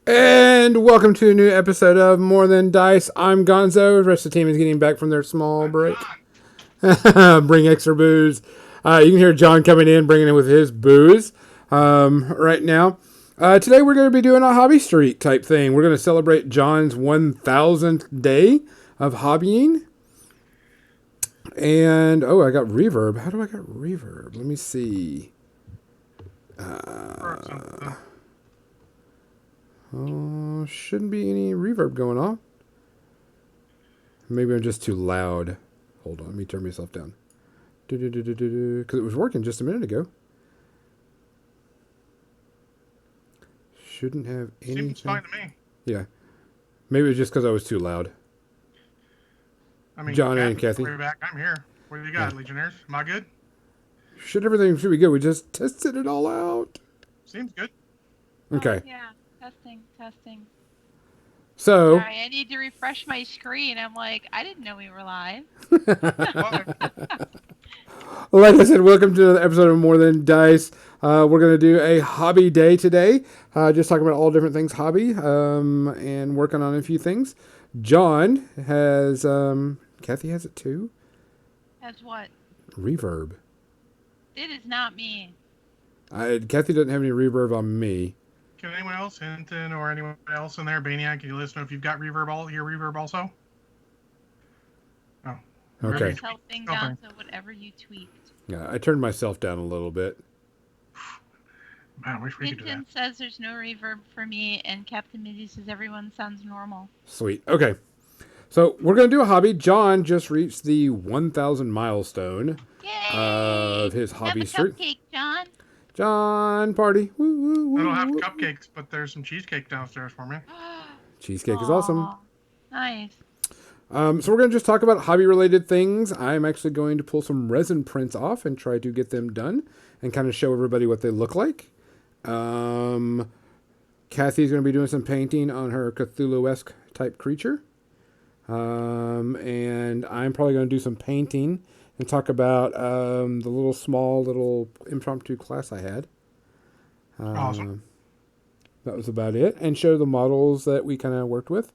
And welcome to a new episode of More Than Dice. I'm Gonzo. The rest of the team is getting back from their small I'm break. John. Bring extra booze. You can hear John coming in, bringing in with his booze right now. Today we're going to be doing a hobby streak type thing. We're going to celebrate John's 1,000th day of hobbying. And, I got reverb. How do I get reverb? Let me see. Shouldn't be any reverb going on. Maybe I'm just too loud. Hold on, let me turn myself down. Because it was working just a minute ago. Shouldn't have anything. Seems fine to me. Yeah. Maybe it was just because I was too loud. I mean, John and Kathy. Way back. I'm here. What do you got, Legionnaires? Am I good? Everything should be good. We just tested it all out. Seems good. Okay. Yeah, testing. So. Sorry, I need to refresh my screen. I'm like, I didn't know we were live. Like I said, welcome to another episode of More Than Dice. We're going to do a hobby day today. Just talking about all different things hobby and working on a few things. John has, Kathy has it too. Has what? Reverb. It is not me. Kathy doesn't have any reverb on me. Can anyone else, Hinton or anyone else in there, Baniac, can you let us know if you've got reverb also? Oh. Okay. Tell thing down to whatever you tweaked. Yeah, I turned myself down a little bit. Man, I wish we could do that. Hinton says there's no reverb for me, and Captain Mizzy says everyone sounds normal. Sweet. Okay. So we're going to do a hobby. John just reached the 1,000 milestone of his hobby streak. Cupcake, John. John, party. Woo, woo, woo, I don't have cupcakes, but there's some cheesecake downstairs for me. Cheesecake is awesome. Nice. So we're going to just talk about hobby-related things. I'm actually going to pull some resin prints off and try to get them done and kind of show everybody what they look like. Kathy's going to be doing some painting on her Cthulhu-esque type creature. And I'm probably going to do some painting and talk about the little impromptu class I had. Awesome. That was about it. And show the models that we kind of worked with.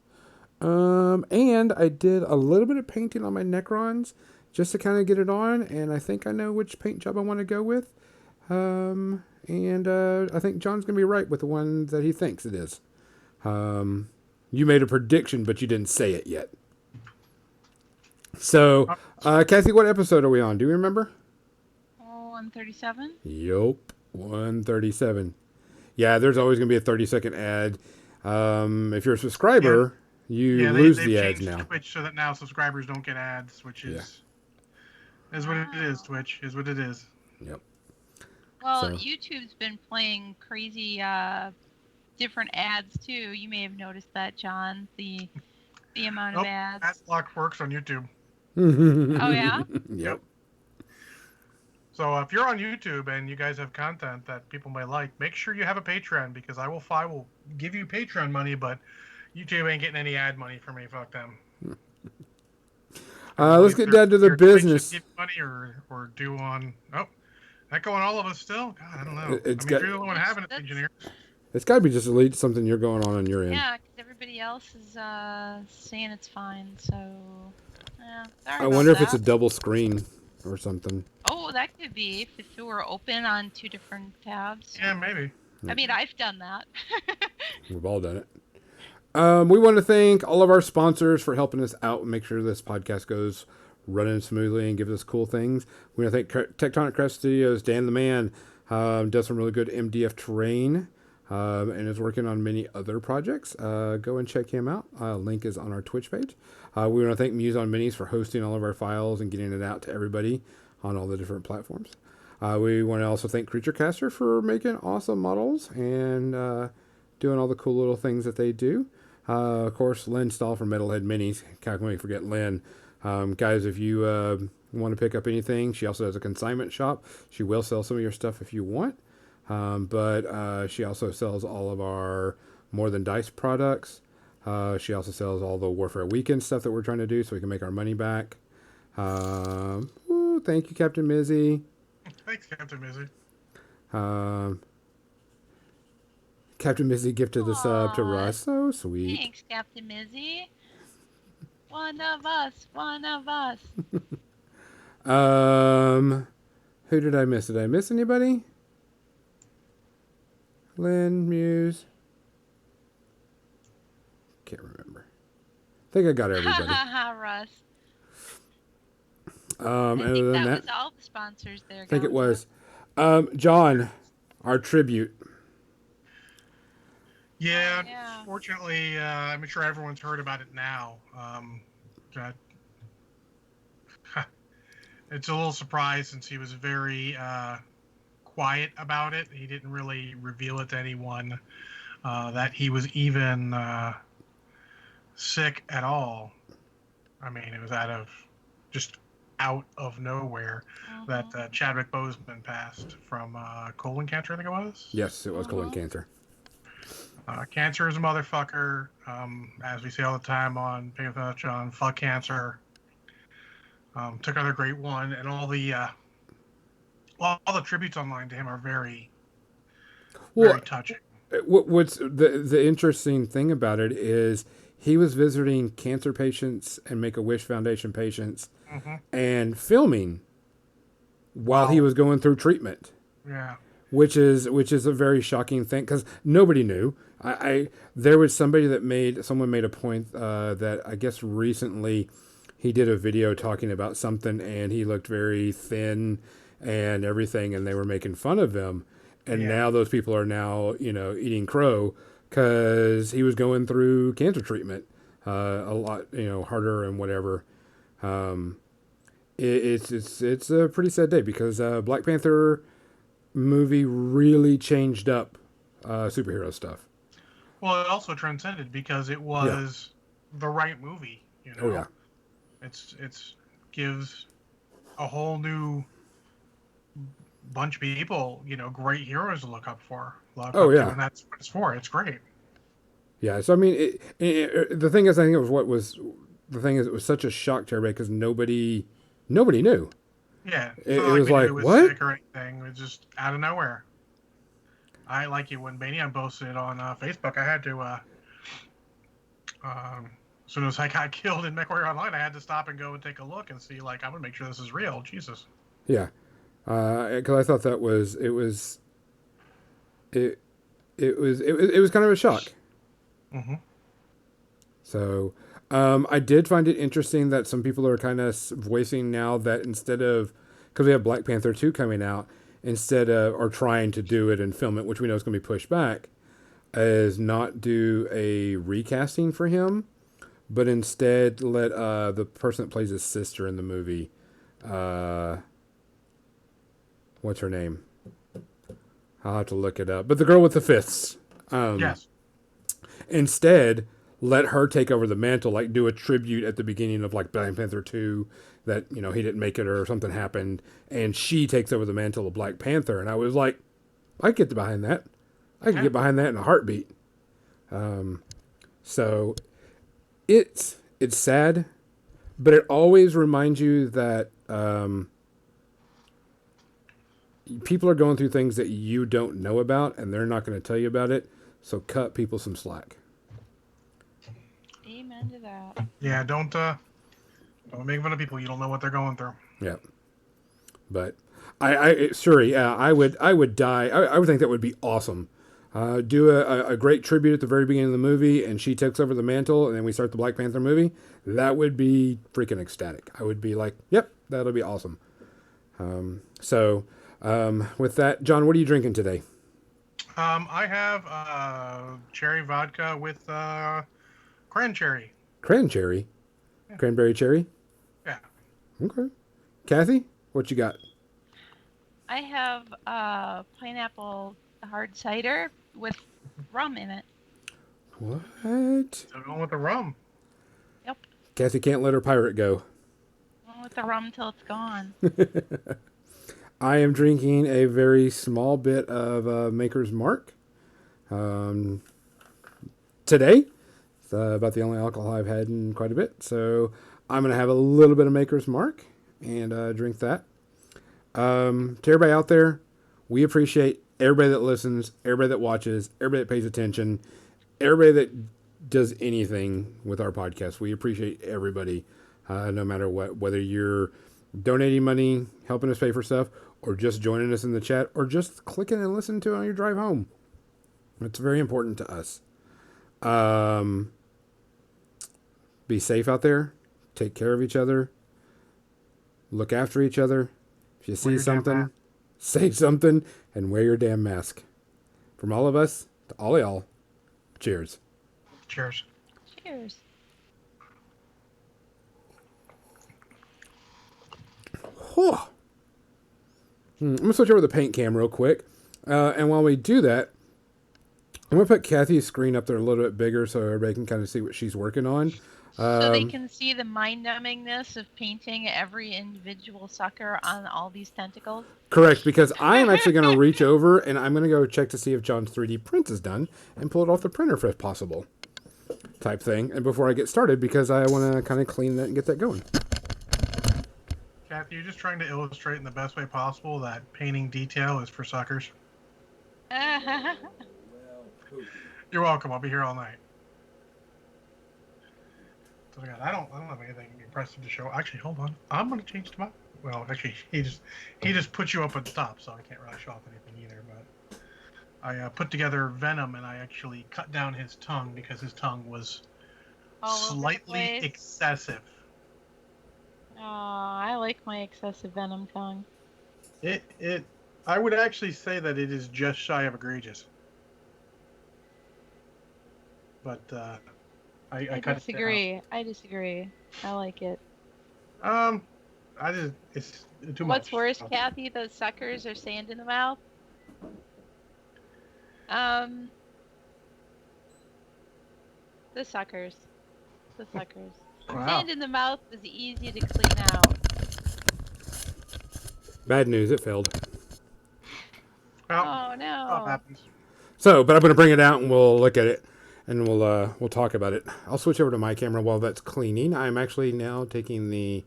And I did a little bit of painting on my Necrons just to kind of get it on. And I think I know which paint job I want to go with. And I think John's going to be right with the one that he thinks it is. You made a prediction, but you didn't say it yet. So, Kathy, what episode are we on? Do you remember? 137? Yup, 137. Yeah, there's always going to be a 30-second ad. If you're a subscriber, you lose the ads now. Twitch so that now subscribers don't get ads, which is what it is. Twitch is what it is. Yep. Well, YouTube's been playing crazy different ads too. You may have noticed that, John. The amount of ads. Adblock works on YouTube. Oh yeah. Yep. So if you're on YouTube and you guys have content that people might like, make sure you have a Patreon because I will give you Patreon money, but YouTube ain't getting any ad money from me. Fuck them. Let's get down to the business. Give money or do on echo on all of us still. God, I don't know. If you're the one having it, engineer. It's got to be just something you're going on your end. Yeah, because everybody else is saying it's fine. So, yeah. I wonder if it's a double screen or something. Oh, that could be if it were open on two different tabs. Yeah, maybe. I mean, I've done that. We've all done it. We want to thank all of our sponsors for helping us out and make sure this podcast goes running smoothly and gives us cool things. We want to thank Tectonic Crest Studios. Dan the Man does some really good MDF terrain and is working on many other projects. Go and check him out. Link is on our Twitch page. We want to thank Muse on Minis for hosting all of our files and getting it out to everybody on all the different platforms. We want to also thank Creature Caster for making awesome models and doing all the cool little things that they do. Of course, Lynn Stahl from Metalhead Minis. How can we forget Lynn? Guys, if you want to pick up anything, she also has a consignment shop. She will sell some of your stuff if you want. But she also sells all of our More Than Dice products. She also sells all the Warfare Weekend stuff that we're trying to do so we can make our money back. Thank you, Captain Mizzy. Thanks, Captain Mizzy. Captain Mizzy gifted the sub to Aw, Russ. So sweet. thanks, Captain Mizzy. One of us. One of us. Who did I miss? Did I miss anybody? Lynn, Muse. Can't remember. I think I got everybody. Russ. And I other think than that that, was all the sponsors there. I think it Gonzo. was. John, our tribute. Yeah, yeah. fortunately, I'm sure everyone's heard about it now. That- it's a little surprise since he was very quiet about it. He didn't really reveal it to anyone that he was even sick at all. I mean, it was just out of nowhere that Chadwick Boseman passed from colon cancer, I think it was. Yes, it was colon cancer. Cancer is a motherfucker. As we say all the time on Pay With Us, John, fuck cancer. Took another great one, and all the tributes online to him are very touching. What's the interesting thing about it is he was visiting cancer patients and Make-A-Wish Foundation patients and filming while he was going through treatment. Yeah. Which is a very shocking thing because nobody knew. There was someone made a point that I guess recently he did a video talking about something and he looked very thin and everything and they were making fun of him. And now those people are now, eating crow because he was going through cancer treatment a lot, harder and whatever. It's a pretty sad day because Black Panther movie really changed up superhero stuff. Well, it also transcended because it was the right movie. Oh yeah. It's gives a whole new bunch of people, great heroes to look up for. To, and that's what it's for. It's great. Yeah. So I mean, the thing is, I think it was it was such a shock to everybody because nobody knew. Yeah. It was like, what? Sick or anything. It was just out of nowhere. I like it when Banian posted on Facebook. I had to, as soon as I got killed in MechWarrior Online, I had to stop and go and take a look and see, I'm going to make sure this is real. Jesus. Yeah. Because I thought it was kind of a shock. Mm-hmm. So, I did find it interesting that some people are kind of voicing now that instead of, because we have Black Panther 2 coming out, or trying to do it and film it, which we know is going to be pushed back, is not do a recasting for him, but instead let the person that plays his sister in the movie, what's her name? I'll have to look it up. But the girl with the fists. Yes. Instead, let her take over the mantle, do a tribute at the beginning of Black Panther 2 that, he didn't make it or something happened, and she takes over the mantle of Black Panther. And I was like, I can get behind that. I can get behind that in a heartbeat. So it's sad, but it always reminds you that people are going through things that you don't know about, and they're not going to tell you about it. So cut people some slack. Amen to that. Yeah, don't make fun of people. You don't know what they're going through. Yeah, but I would die. I would think that would be awesome. Do a great tribute at the very beginning of the movie, and she takes over the mantle, and then we start the Black Panther movie. That would be freaking ecstatic. I would be like, yep, that'll be awesome. With that, John, what are you drinking today? I have cherry vodka with cranberry. Cranberry? Yeah. Cranberry cherry? Yeah. Okay. Kathy, what you got? I have pineapple hard cider with rum in it. What? So going with the rum. Yep. Kathy can't let her pirate go. Going with the rum till it's gone. I am drinking a very small bit of Maker's Mark today. It's about the only alcohol I've had in quite a bit. So I'm going to have a little bit of Maker's Mark and drink that. To everybody out there, we appreciate everybody that listens, everybody that watches, everybody that pays attention, everybody that does anything with our podcast. We appreciate everybody, no matter what, whether you're donating money, helping us pay for stuff, or just joining us in the chat, or just clicking and listening to it on your drive home. It's very important to us. Be safe out there. Take care of each other. Look after each other. If you see something, say something, and wear your damn mask. From all of us to all y'all, cheers. Cheers. Cheers. Whew. I'm going to switch over to the paint cam real quick. And while we do that, I'm going to put Kathy's screen up there a little bit bigger so everybody can kind of see what she's working on. So they can see the mind-numbingness of painting every individual sucker on all these tentacles? Correct, because I am actually going to reach over and I'm going to go check to see if John's 3D print is done and pull it off the printer if possible. Type thing. And before I get started, because I want to kind of clean that and get that going. Kathy, you're just trying to illustrate in the best way possible that painting detail is for suckers. You're welcome. I'll be here all night. So I don't have anything impressive to show. Actually, hold on. I'm gonna change to my. Well, actually, he just put you up on top, so I can't really show off anything either. But I put together Venom, and I actually cut down his tongue because his tongue was slightly excessive. Oh, I like my excessive Venom tongue. I would actually say that it is just shy of egregious. But I disagree. I disagree. I like it. It's too much. What's worse, Kathy? Those suckers or sand in the mouth? The suckers. The suckers. Wow. Sand in the mouth is easy to clean out. Bad news, it failed. Well, Oh no. stuff happens. So, but I'm going to bring it out and we'll look at it and we'll talk about it. I'll switch over to my camera while that's cleaning. I'm actually now taking the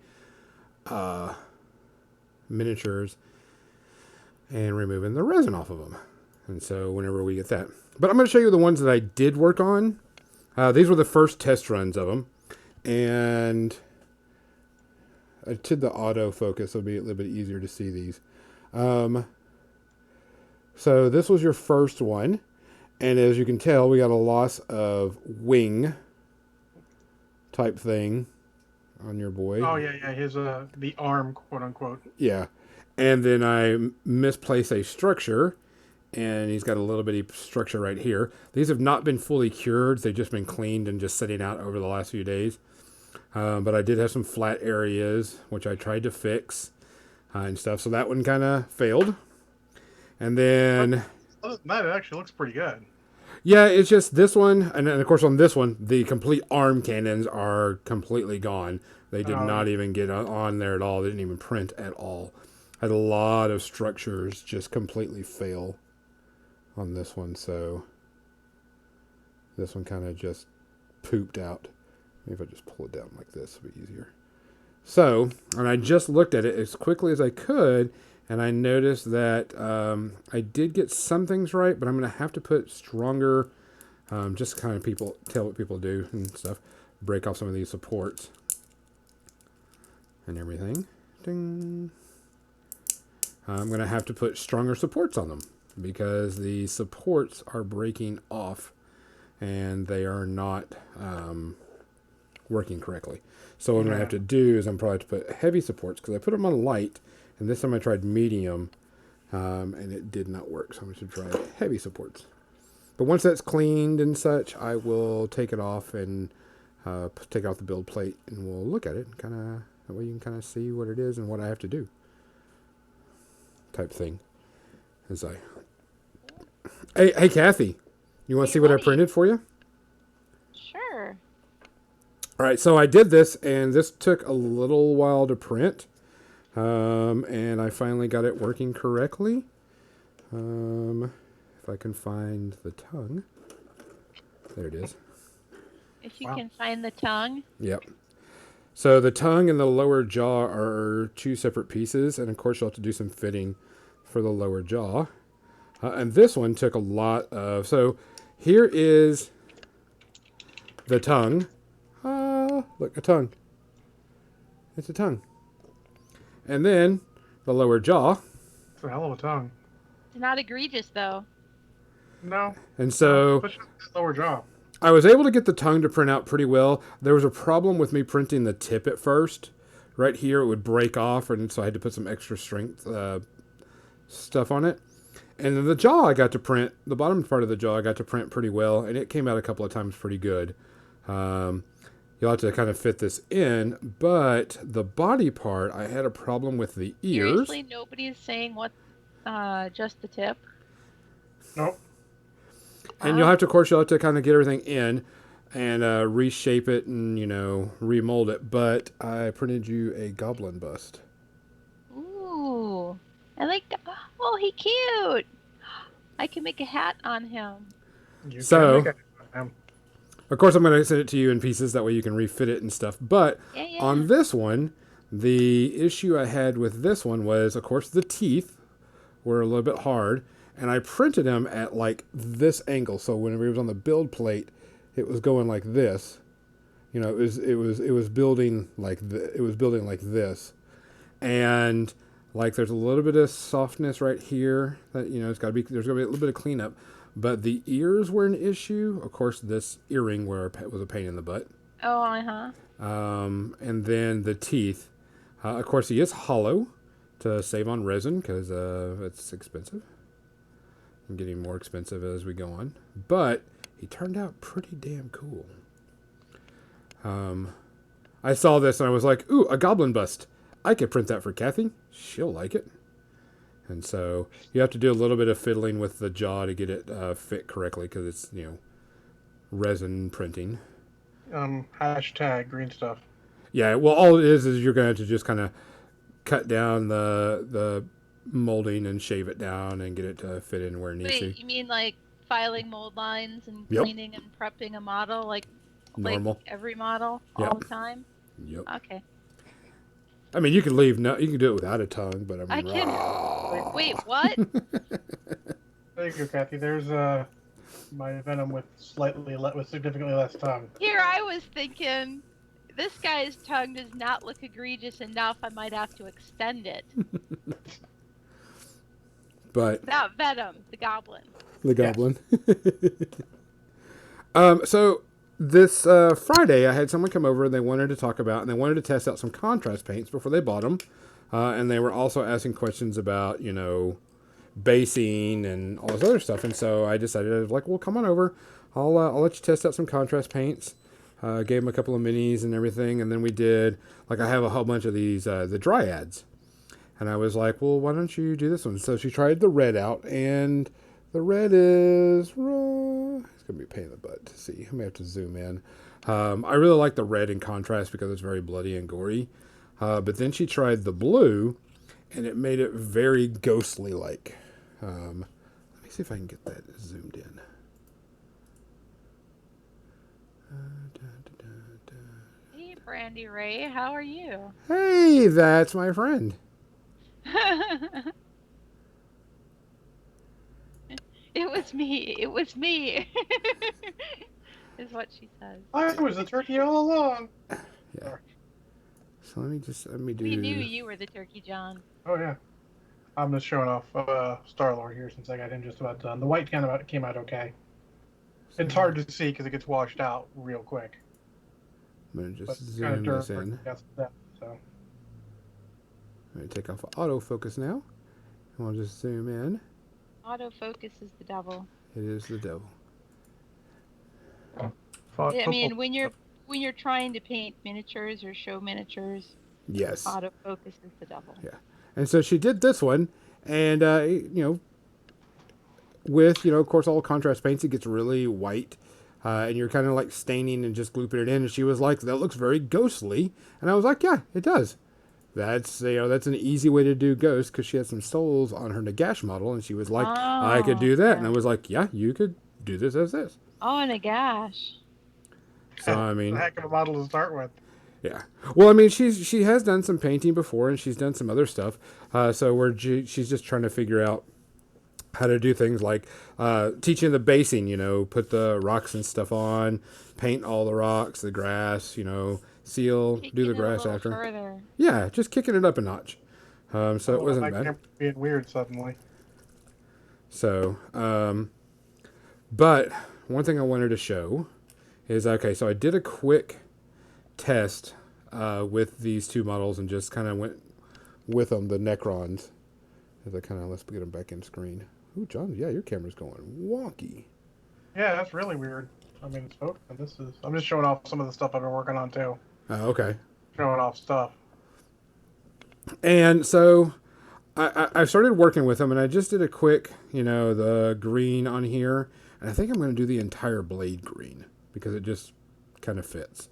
miniatures and removing the resin off of them. And so whenever we get that. But I'm going to show you the ones that I did work on. These were the first test runs of them. And I did the autofocus, so it'll be a little bit easier to see these. So this was your first one. And as you can tell, we got a loss of wing type thing on your boy. Oh yeah, his the arm, quote unquote. Yeah. And then I misplaced a structure, and he's got a little bitty structure right here. These have not been fully cured. They've just been cleaned and just sitting out over the last few days. But I did have some flat areas, which I tried to fix and stuff. So that one kind of failed. And then... Other than that, it actually looks pretty good. Yeah, it's just this one. And then, of course, on this one, the complete arm cannons are completely gone. They did not even get on there at all. They didn't even print at all. I had a lot of structures just completely fail on this one. So this one kind of just pooped out. Maybe if I just pull it down like this, it'll be easier. So, and I just looked at it as quickly as I could, and I noticed that I did get some things right, but I'm going to have to put stronger, just kind of tell what people do and stuff. Break off some of these supports and everything. Ding. I'm going to have to put stronger supports on them because the supports are breaking off and they are not working correctly. So what I'm going to have to do is I'm probably to put heavy supports because I put them on light, and this time I tried medium, and it did not work. So I'm going to try heavy supports. But once that's cleaned and such, I will take it off and take off the build plate, and we'll look at it. And kind of that way you can kind of see what it is and what I have to do. Type thing. As hey Kathy, you want to see what I printed for you? Sure. All right, so I did this, and this took a little while to print, and I finally got it working correctly. If I can find the tongue. There it is. If you can find the tongue. Yep. So the tongue and the lower jaw are two separate pieces, and of course you'll have to do some fitting for the lower jaw. And this one took a lot of... So here is the tongue. Look, a tongue. It's a tongue. And then the lower jaw. It's a hell of a tongue. It's not egregious, though. No. And so... Especially that lower jaw. I was able to get the tongue to print out pretty well. There was a problem with me printing the tip at first. Right here, it would break off, and so I had to put some extra strength stuff on it. And then the jaw I got to print, the bottom part of the jaw I got to print pretty well, and it came out a couple of times pretty good. You'll have to kind of fit this in, but the body part, I had a problem with the ears. Seriously, nobody is saying what, just the tip? Nope. And you'll have to, of course, you'll have to kind of get everything in and reshape it and, remold it. But I printed you a goblin bust. Ooh. I like that. Oh, he cute. I can make a hat on him. You So- can make it. Of course, I'm going to send it to you in pieces. That way you can refit it and stuff. But Yeah. on this one, the issue I had with this one was, of course, the teeth were a little bit hard. And I printed them at like this angle. So whenever it was on the build plate, it was going like this. It was building like like this. And like there's a little bit of softness right here that there's got to be a little bit of cleanup. But the ears were an issue. Of course, this earring was a pain in the butt. Oh, uh-huh. And then the teeth. Of course, he is hollow to save on resin because it's expensive. And getting more expensive as we go on. But he turned out pretty damn cool. I saw this and I was like, ooh, a goblin bust. I could print that for Kathy. She'll like it. And so you have to do a little bit of fiddling with the jaw to get it fit correctly because it's, resin printing. Hashtag green stuff. Yeah, well, all it is you're going to have to just kind of cut down the molding and shave it down and get it to fit in where it needs to. Wait, you mean like filing mold lines and Yep. cleaning and prepping a model like Normal. every model Yep. all the time? Yep. Okay. I mean, you can you can do it without a tongue, but I can. Wait, what? There you go, Kathy. There's my Venom with significantly less tongue. Here I was thinking, this guy's tongue does not look egregious enough. I might have to extend it. But Not Venom, the goblin. the goblin. So this Friday, I had someone come over and they wanted to talk about and they wanted to test out some contrast paints before they bought them, and they were also asking questions about basing and all this other stuff. And so I decided, I was like, well, come on over. I'll let you test out some contrast paints. Gave them a couple of minis and everything, and then we did I have a whole bunch of these the dryads. And I was like, well, why don't you do this one? So she tried the red out, and the red is... it's going to be a pain in the butt to see. I may have to zoom in. I really like the red in contrast because it's very bloody and gory. But then she tried the blue, and it made it very ghostly-like. Let me see if I can get that zoomed in. Hey, Brandy Ray, how are you? Hey, that's my friend. It was me. It was me. Is what she says. I was the turkey all along. Yeah. So let me do... We knew you were the turkey, John. Oh yeah. I'm just showing off Star-Lord here since I got him just about done. The white came out okay. It's hard to see because it gets washed out real quick. I'm going to But just it's kind zoom of this in. so. I'm going to take off autofocus now. And we'll just zoom in. Autofocus is the devil. It is the devil. I mean, when you're trying to paint miniatures or show miniatures, Yes. autofocus is the devil. Yeah. And so she did this one, and with of course all contrast paints, it gets really white, and you're kind of like staining and just glooping it in. And she was like, "That looks very ghostly," and I was like, "Yeah, it does." That's that's an easy way to do ghosts because she had some souls on her Nagash model, and she was like, "I could do that," and I was like, "Yeah, you could do this as this." Oh, and a gash. So I mean, It's a heck of a model to start with. yeah. Well, I mean, she has done some painting before, and she's done some other stuff. So she's just trying to figure out how to do things like teaching the basing, put the rocks and stuff on, paint all the rocks, the grass, seal, Taking do the it a grass little after. further. Yeah, just kicking it up a notch. So it wasn't My bad. camera being weird suddenly. So, but one thing I wanted to show is, okay, so I did a quick test with these two models and just kind of went with them, the Necrons. Let's get them back in screen. Ooh, John, yeah, your camera's going wonky. Yeah, that's really weird. I mean, it's focusing. I'm just showing off some of the stuff I've been working on too. Okay. Showing off stuff. And so I started working with them, and I just did a quick, the green on here. And I think I'm going to do the entire blade green because it just kind of fits.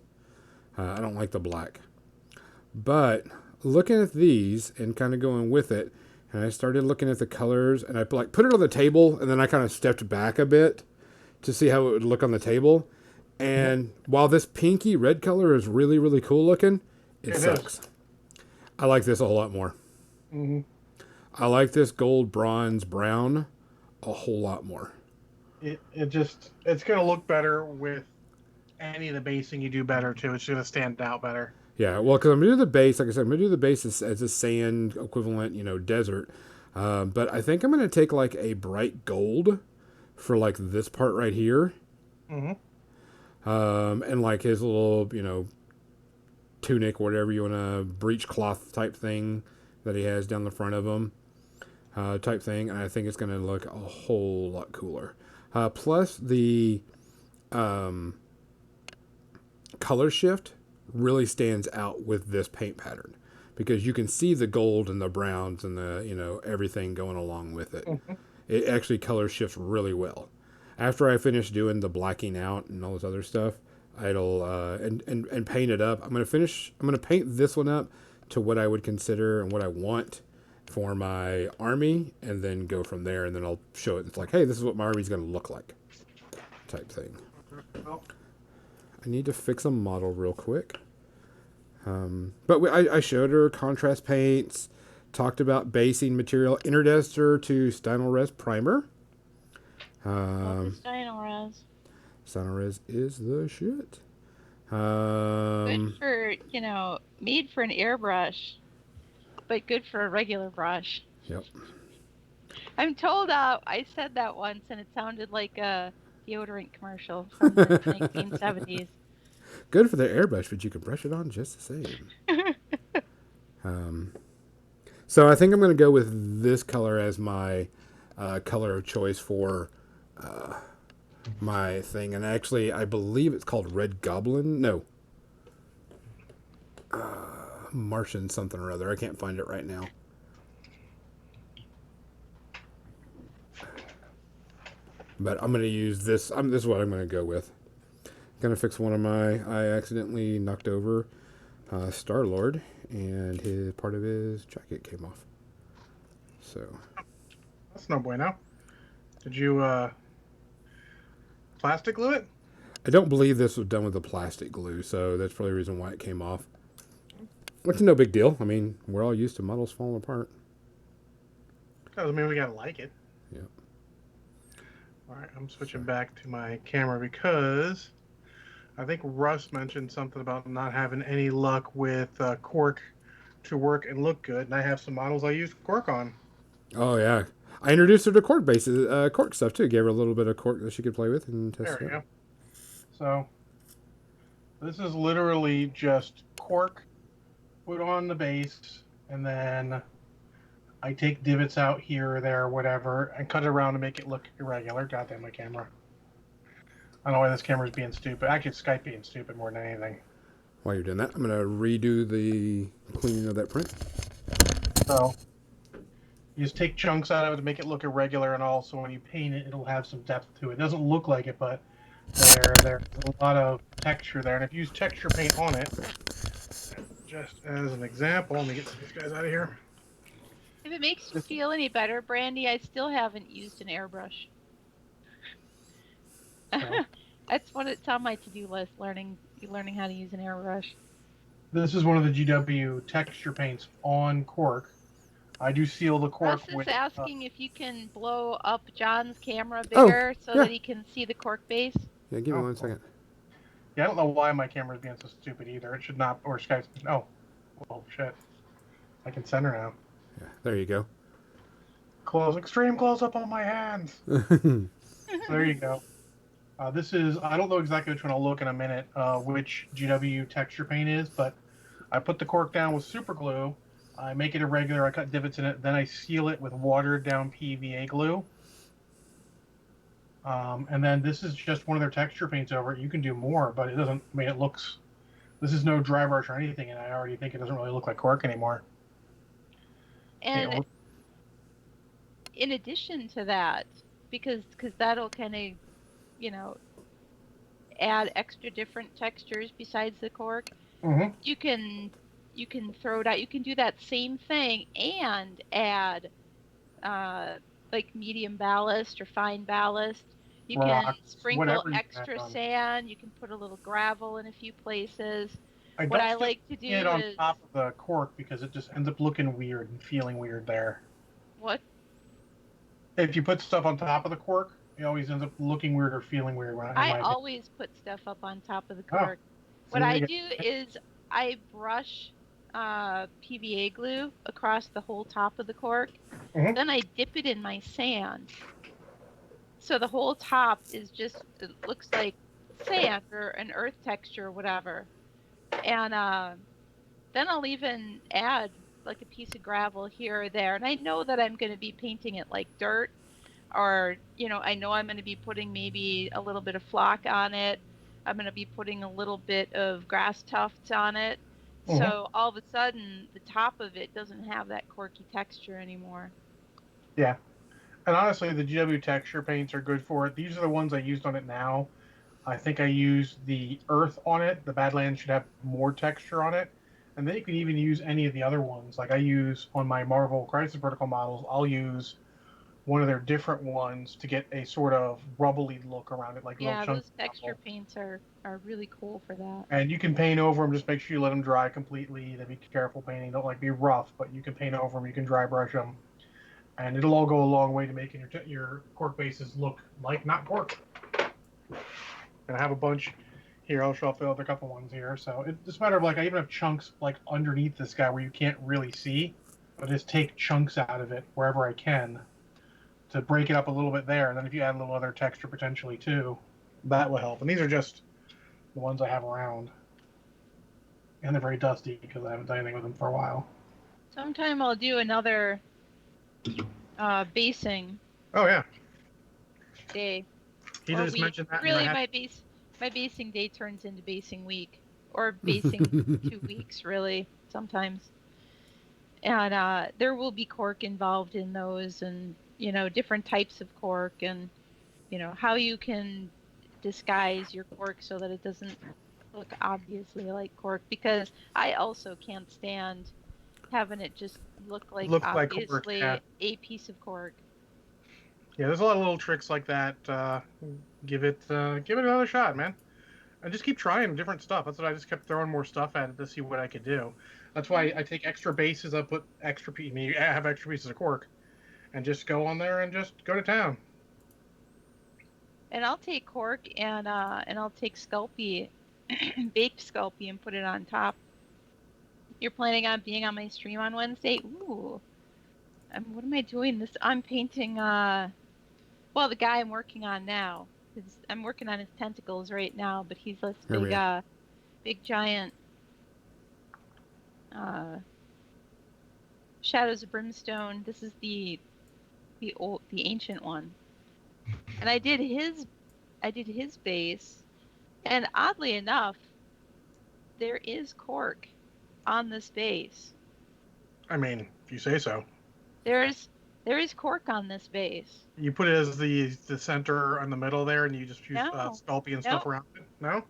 I don't like the black. But looking at these and kind of going with it, and I started looking at the colors, and I put it on the table, and then I kind of stepped back a bit to see how it would look on the table. And while this pinky red color is really, really cool looking, it sucks. I like this a whole lot more. Mm-hmm. I like this gold, bronze, brown a whole lot more. It's going to look better with any of the basing you do better too. It's going to stand out better. Yeah, well, because I'm going to do the base, like I said, I'm going to do the base as a sand equivalent, desert. But I think I'm going to take like a bright gold for like this part right here. Mm-hmm. And like his little, tunic, whatever you want to, breech cloth type thing that he has down the front of him, type thing. And I think it's going to look a whole lot cooler. Plus the color shift really stands out with this paint pattern because you can see the gold and the browns and the, everything going along with it. Mm-hmm. It actually color shifts really well. After I finish doing the blacking out and all this other stuff, it'll and paint it up. I'm gonna paint this one up to what I would consider and what I want for my army, and then go from there. And then I'll show it. It's like, hey, this is what my army's gonna look like, type thing. I need to fix a model real quick. But I showed her contrast paints, talked about basing material, introduced her to Stynylrez primer. Stynylrez. Stynylrez is the shit. Good for, made for an airbrush, but good for a regular brush. Yep. I'm told I said that once and it sounded like a deodorant commercial from the 1970s. Good for the airbrush, but you can brush it on just the same. So I think I'm going to go with this color as my color of choice for my thing. And actually, I believe it's called Red Goblin. No. Martian something or other. I can't find it right now. But I'm going to use this. This is what I'm going to go with. Going to fix one of my... I accidentally knocked over Star-Lord, and part of his jacket came off. So... That's no bueno. Did you plastic glue it? I don't believe this was done with the plastic glue, so that's probably the reason why it came off. Which is no big deal. I mean, we're all used to models falling apart. Doesn't mean we gotta like it. Yep. Alright, I'm switching back to my camera because I think Russ mentioned something about not having any luck with cork to work and look good, and I have some models I used cork on. Oh, yeah. I introduced her to cork bases, cork stuff, too. Gave her a little bit of cork that she could play with and test. There we go. So, this is literally just cork put on the base, and then I take divots out here or there or whatever and cut it around to make it look irregular. Goddamn, my camera. I don't know why this camera's being stupid. Actually, it's Skype being stupid more than anything. While you're doing that, I'm going to redo the cleaning of that print. So, you just take chunks out of it to make it look irregular, and also when you paint it, it'll have some depth to it. It doesn't look like it, but there's a lot of texture there. And if you use texture paint on it, just as an example, let me get these guys out of here. If it makes you feel any better, Brandy, I still haven't used an airbrush. No. It's on my to-do list, learning how to use an airbrush. This is one of the GW texture paints on cork. I do seal the cork Russ is with. asking if you can blow up John's camera Oh, bigger so yeah. that he can see the cork base. Yeah, give me Oh, 1 second. yeah, I don't know why my camera's being so stupid either. It should not, or Skype's. Oh, well, shit. I can center now. Yeah, there you go. Extreme close up on my hands. There you go. This is, I don't know exactly which one. I'll look in a minute, which GW texture paint is, but I put the cork down with super glue. I make it irregular. I cut divots in it. Then I seal it with watered down PVA glue. And then this is just one of their texture paints over it. You can do more, but it doesn't, I mean, it looks, this is no dry brush or anything, and I already think it doesn't really look like cork anymore. And in addition to that, because that'll kind of, you know, add extra different textures besides the cork, you can throw it out. You can do that same thing and add like medium ballast or fine ballast. You can sprinkle extra sand. You can put a little gravel in a few places. What I like to do is on top of the cork because it just ends up looking weird and feeling weird there. What? If you put stuff on top of the cork, it always ends up looking weird or feeling weird. I always put stuff up on top of the cork. What I do is I brush PVA glue across the whole top of the cork. Then I dip it in my sand. So the whole top is just, it looks like sand or an earth texture or whatever. And then I'll even add like a piece of gravel here or there. And I know that I'm going to be painting it like dirt, or, you know, I know I'm going to be putting maybe a little bit of flock on it. I'm going to be putting a little bit of grass tufts on it. So all of a sudden, the top of it doesn't have that corky texture anymore. Yeah. And honestly, the GW texture paints are good for it. These are the ones I used on it now. I think I used the earth on it. The Badlands should have more texture on it. And then you can even use any of the other ones. Like I use on my Marvel Crisis Protocol models, I'll use one of their different ones to get a sort of rubbly look around it. Like yeah, those texture paints are really cool for that. And you can paint over them. Just make sure you let them dry completely. Then be careful painting. Don't like be rough, but you can paint over them. You can dry brush them. And it'll all go a long way to making your cork bases look like not cork. And I have a bunch here. I'll show off the other couple ones here. So it's a matter of like I even have chunks like underneath this guy where you can't really see, but just take chunks out of it wherever I can to break it up a little bit there. And then if you add a little other texture potentially too, that will help. And these are just the ones I have around. And they're very dusty because I haven't done anything with them for a while. Sometime I'll do another basing. Oh yeah. Day. He just mentioned that. Really, my basing day turns into basing week, or basing 2 weeks, really, sometimes. And there will be cork involved in those, and, you know, different types of cork, and, you know, how you can disguise your cork so that it doesn't look obviously like cork, because I also can't stand having it just look like obviously cork, yeah. A piece of cork. Yeah, there's a lot of little tricks like that. Give it another shot, man, and just keep trying different stuff. That's what I just kept throwing more stuff at it to see what I could do. That's why I take extra bases. I put extra pieces. I have extra pieces of cork, and just go on there and just go to town. And I'll take cork and I'll take Sculpey, baked Sculpey, and put it on top. You're planning on being on my stream on Wednesday? Ooh. What am I doing? I'm painting, well, the guy I'm working on now. I'm working on his tentacles right now, but he's this big giant Shadows of Brimstone. This is the ancient one. And I did his base, and oddly enough, there is cork on this base. I mean, if you say so. There is cork on this base. You put it as the center in the middle there, and you just use Sculpey and stuff around it? No?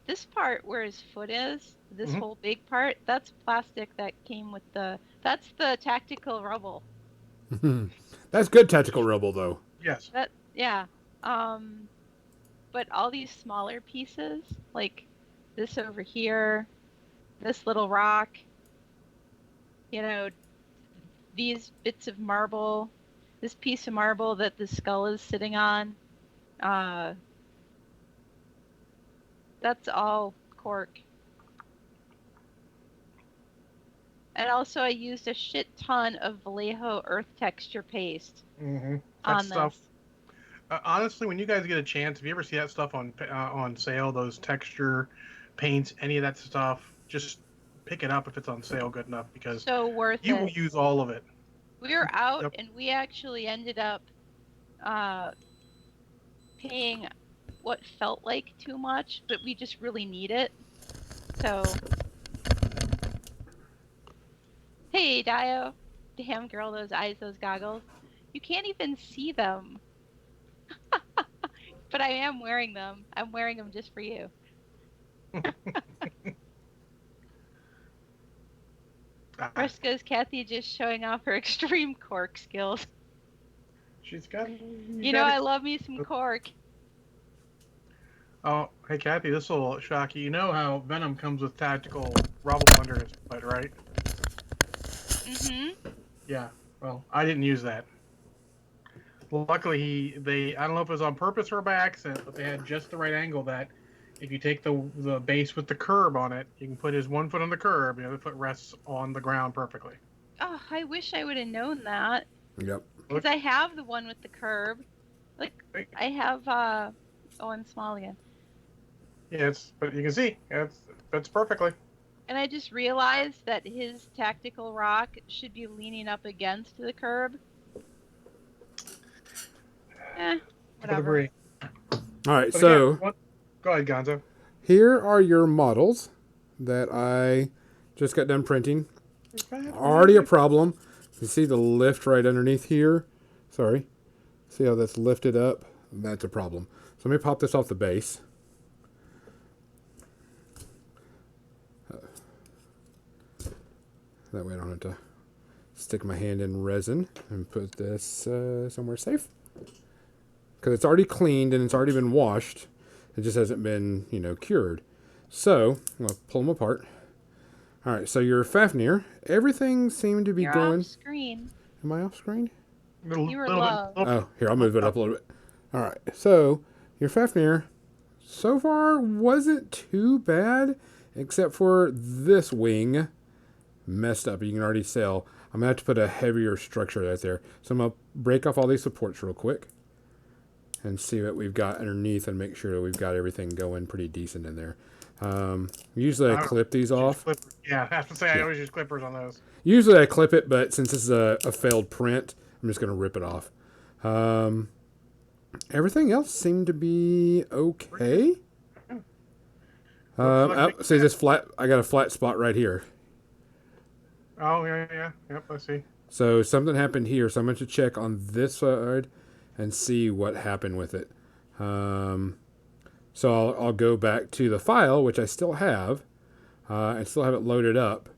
This part where his foot is, this whole big part, that's plastic that came with that's the tactical rubble. That's good tactical rubble, though. Yes. Yeah. But all these smaller pieces, like this over here, this little rock, you know, these bits of marble, this piece of marble that the skull is sitting on, that's all cork. And also I used a shit ton of Vallejo earth texture paste That on stuff. this. Honestly, when you guys get a chance, if you ever see that stuff on sale, those texture paints, any of that stuff, just pick it up if it's on sale good enough, because So worth you it. will use all of it. We were out Yep. and we actually ended up paying what felt like too much, but we just really need it. So, hey, Dio. Damn girl, those eyes, those goggles. You can't even see them. But I am wearing them. I'm wearing them just for you. Fresco's Kathy just showing off her extreme cork skills. She's got. You know, I love me some cork. Oh, hey Kathy, this will shock you. You know how Venom comes with tactical rubble under his foot, right? Mm-hmm. Yeah. Well, I didn't use that. Well, luckily, I don't know if it was on purpose or by accident, but they had just the right angle that if you take the base with the curb on it, you can put his one foot on the curb, the other foot rests on the ground perfectly. Oh, I wish I would have known that. Yep. Because I have the one with the curb. Like, I have, oh, I'm small again. Yeah, but you can see, it fits perfectly. And I just realized that his tactical rock should be leaning up against the curb. Whatever. Agree. All right, But so again, go ahead, Gonzo. here are your models that I just got done printing. Already a problem. You see the lift right underneath here? Sorry. See how that's lifted up? That's a problem. So let me pop this off the base. That way I don't have to stick my hand in resin and put this somewhere safe. Because it's already cleaned and it's already been washed. It just hasn't been, cured. So, I'm going to pull them apart. All right, so your Fafnir, everything seemed to be You're going... off screen. Am I off screen? You were low. Oh, here, I'll move it up a little bit. All right, so your Fafnir so far wasn't too bad, except for this wing messed up. You can already tell. I'm going to have to put a heavier structure right there. So I'm going to break off all these supports real quick and see what we've got underneath and make sure that we've got everything going pretty decent in there. Usually I clip these off. Yeah, I have to say I always use clippers on those. Usually I clip it, but since this is a failed print, I'm just going to rip it off. Everything else seemed to be okay. See this flat? I got a flat spot right here. Oh, yeah. Yep, I see. So something happened here, so I'm going to check on this side and see what happened with it. So I'll go back to the file, which I still have. I still have it loaded up.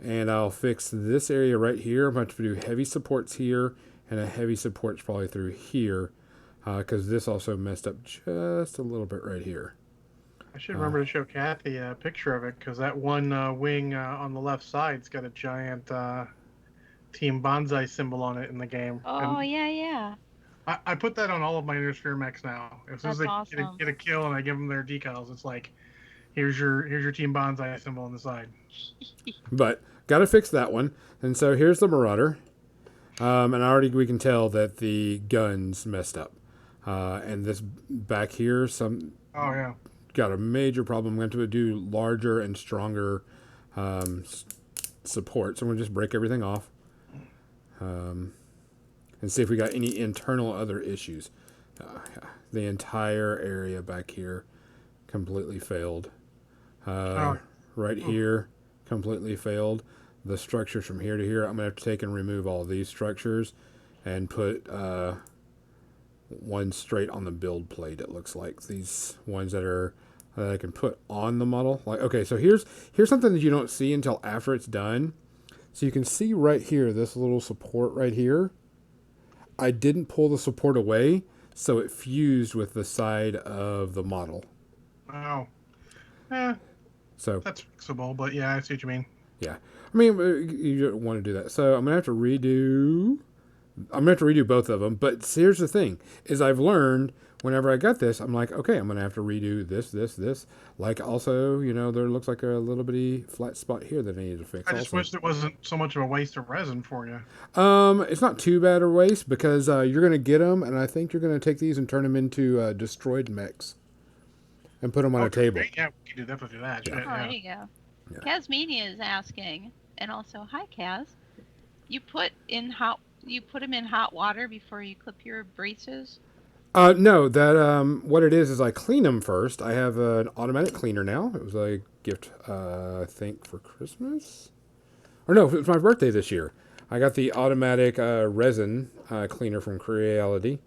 And I'll fix this area right here. I'm going to do heavy supports here and a heavy supports probably through here. Because this also messed up just a little bit right here. I should remember to show Kathy a picture of it, because that one wing on the left side's got a giant Team Bonsai symbol on it in the game. Oh, and yeah. I put that on all of my Intersphere mechs now. As soon as they awesome. get a kill and I give them their decals, it's like, here's your Team Bonsai symbol on the side. But got to fix that one. And so here's the Marauder. And we can tell that the guns messed up. And this back here, got a major problem. I'm going to do larger and stronger support. So I'm going to just break everything off. And see if we got any internal other issues. The entire area back here completely failed. Right here completely failed. The structures from here to here, I'm going to have to take and remove all these structures and put one straight on the build plate. It looks like these ones that I can put on the model. Like, okay, so here's something that you don't see until after it's done. So you can see right here, this little support right here. I didn't pull the support away, so it fused with the side of the model. Wow. So that's fixable, but yeah, I see what you mean. Yeah. I mean, you don't want to do that. So I'm going to have to redo. I'm going to have to redo both of them. But here's the thing: is I've learned whenever I got this, I'm like, okay, I'm going to have to redo this. Like also, there looks like a little bitty flat spot here that I need to fix. I just wish it wasn't so much of a waste of resin for you. It's not too bad a waste because you're going to get them, and I think you're going to take these and turn them into destroyed mechs and put them on a table. Great. Yeah, we can definitely do that. Yeah. Shit, There you go. Yeah. Kazmania is asking, and also, hi Kaz. You put them in hot water before you clip your braces? No, that what it is I clean them first. I have an automatic cleaner now. It was a gift, I think, for Christmas, or no, it was my birthday this year. I got the automatic resin cleaner from Creality.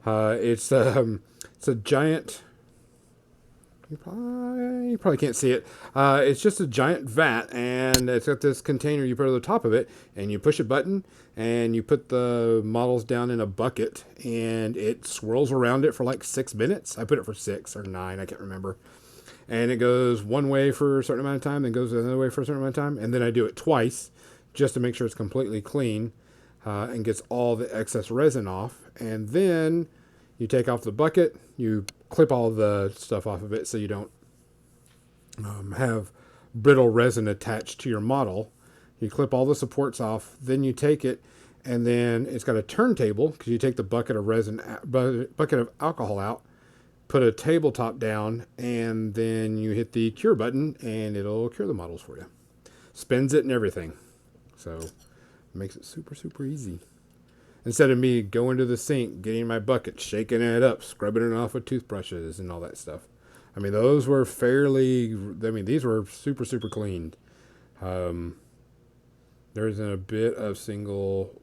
It's a giant. You probably can't see it. It's just a giant vat, and it's got this container you put on the top of it, and you push a button, and you put the models down in a bucket, and it swirls around it for like 6 minutes. I put it for 6 or 9, I can't remember. And it goes one way for a certain amount of time, then goes another way for a certain amount of time, and then I do it twice just to make sure it's completely clean and gets all the excess resin off. And then you take off the bucket, you clip all the stuff off of it so you don't have brittle resin attached to your model. You clip all the supports off, then you take it, and then it's got a turntable because you take the bucket of alcohol out, put a tabletop down, and then you hit the cure button, and it'll cure the models for you. Spins it and everything. So it makes it super, super easy. Instead of me going to the sink, getting my bucket, shaking it up, scrubbing it off with toothbrushes and all that stuff. I mean, those were these were super, super clean. There isn't a bit of single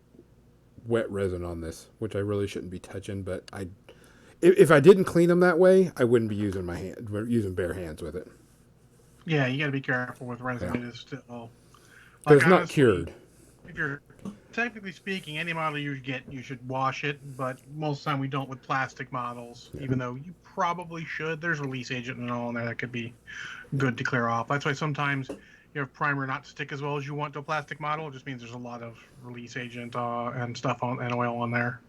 wet resin on this, which I really shouldn't be touching, but if I didn't clean them that way, I wouldn't be using bare hands with it. Yeah, you got to be careful with resin. Yeah. It is still. But it's not cured. If you're technically speaking, any model you get, you should wash it. But most of the time, we don't with plastic models. Yeah. Even though you probably should. There's release agent and all in there that could be good to clear off. That's why sometimes you have primer not stick as well as you want to a plastic model. It just means there's a lot of release agent and stuff and oil on there.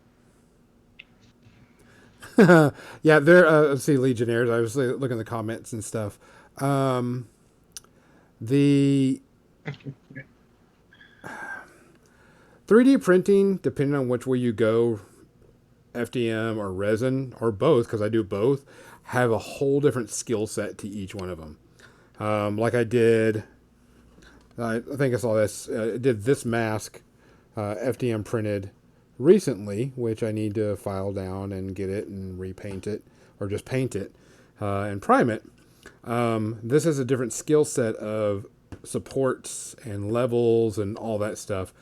Yeah, let's see, Legionnaires. I was looking at the comments and stuff. The 3D printing, depending on which way you go, FDM or resin or both, because I do both, have a whole different skill set to each one of them. Like I think I saw this. I did this mask, FDM printed recently, which I need to file down and get it and repaint it, or just paint it and prime it. This is a different skill set of supports and levels and all that stuff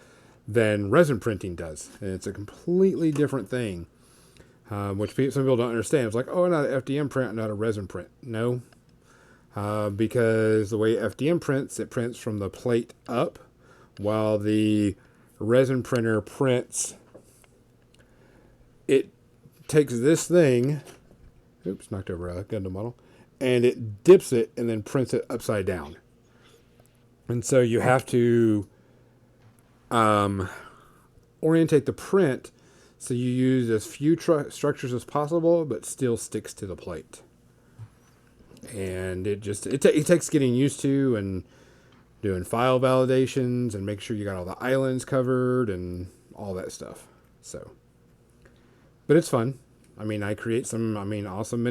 than resin printing does. And it's a completely different thing, which some people don't understand. It's like, oh, not an FDM print, not a resin print. No, because the way FDM prints, it prints from the plate up, while the resin printer prints, it takes this thing, oops, knocked over a Gundam model, and it dips it and then prints it upside down. And so you have to orientate the print so you use as few structures as possible, but still sticks to the plate. And it takes getting used to and doing file validations and make sure you got all the islands covered and all that stuff. So, but it's fun. I mean, I create some, awesome.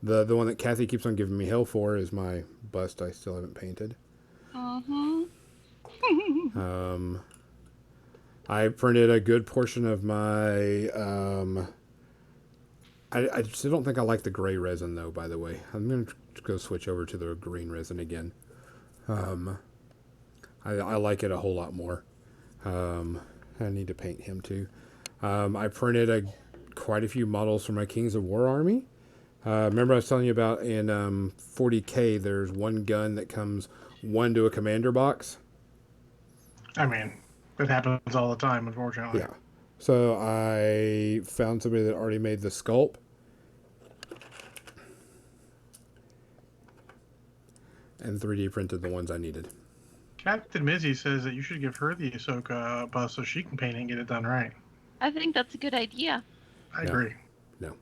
The one that Kathy keeps on giving me hell for is my bust I still haven't painted. I printed a good portion of my, I still don't think I like the gray resin though, by the way. I'm going to go switch over to the green resin again. I like it a whole lot more. I need to paint him too. I printed quite a few models for my Kings of War army. Remember I was telling you about in 40K, there's one gun that comes one to a commander box. I mean, it happens all the time, unfortunately. Yeah. So I found somebody that already made the sculpt. And 3D printed the ones I needed. Captain Mizzy says that you should give her the Ahsoka bust so she can paint it and get it done right. I think that's a good idea. I No. agree. No.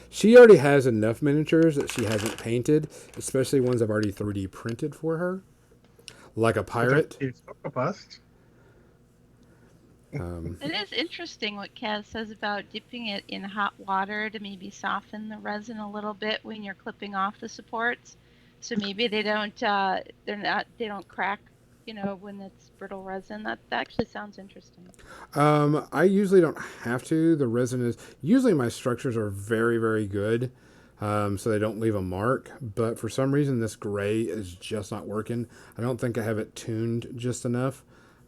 She already has enough miniatures that she hasn't painted, especially ones I've already 3D printed for her. Like a pirate. The Ahsoka bust. It is interesting what Kaz says about dipping it in hot water to maybe soften the resin a little bit when you're clipping off the supports. So maybe they don't crack, when it's brittle resin. That actually sounds interesting. I usually don't have to. The resin is usually my structures are very, very good, so they don't leave a mark. But for some reason, this gray is just not working. I don't think I have it tuned just enough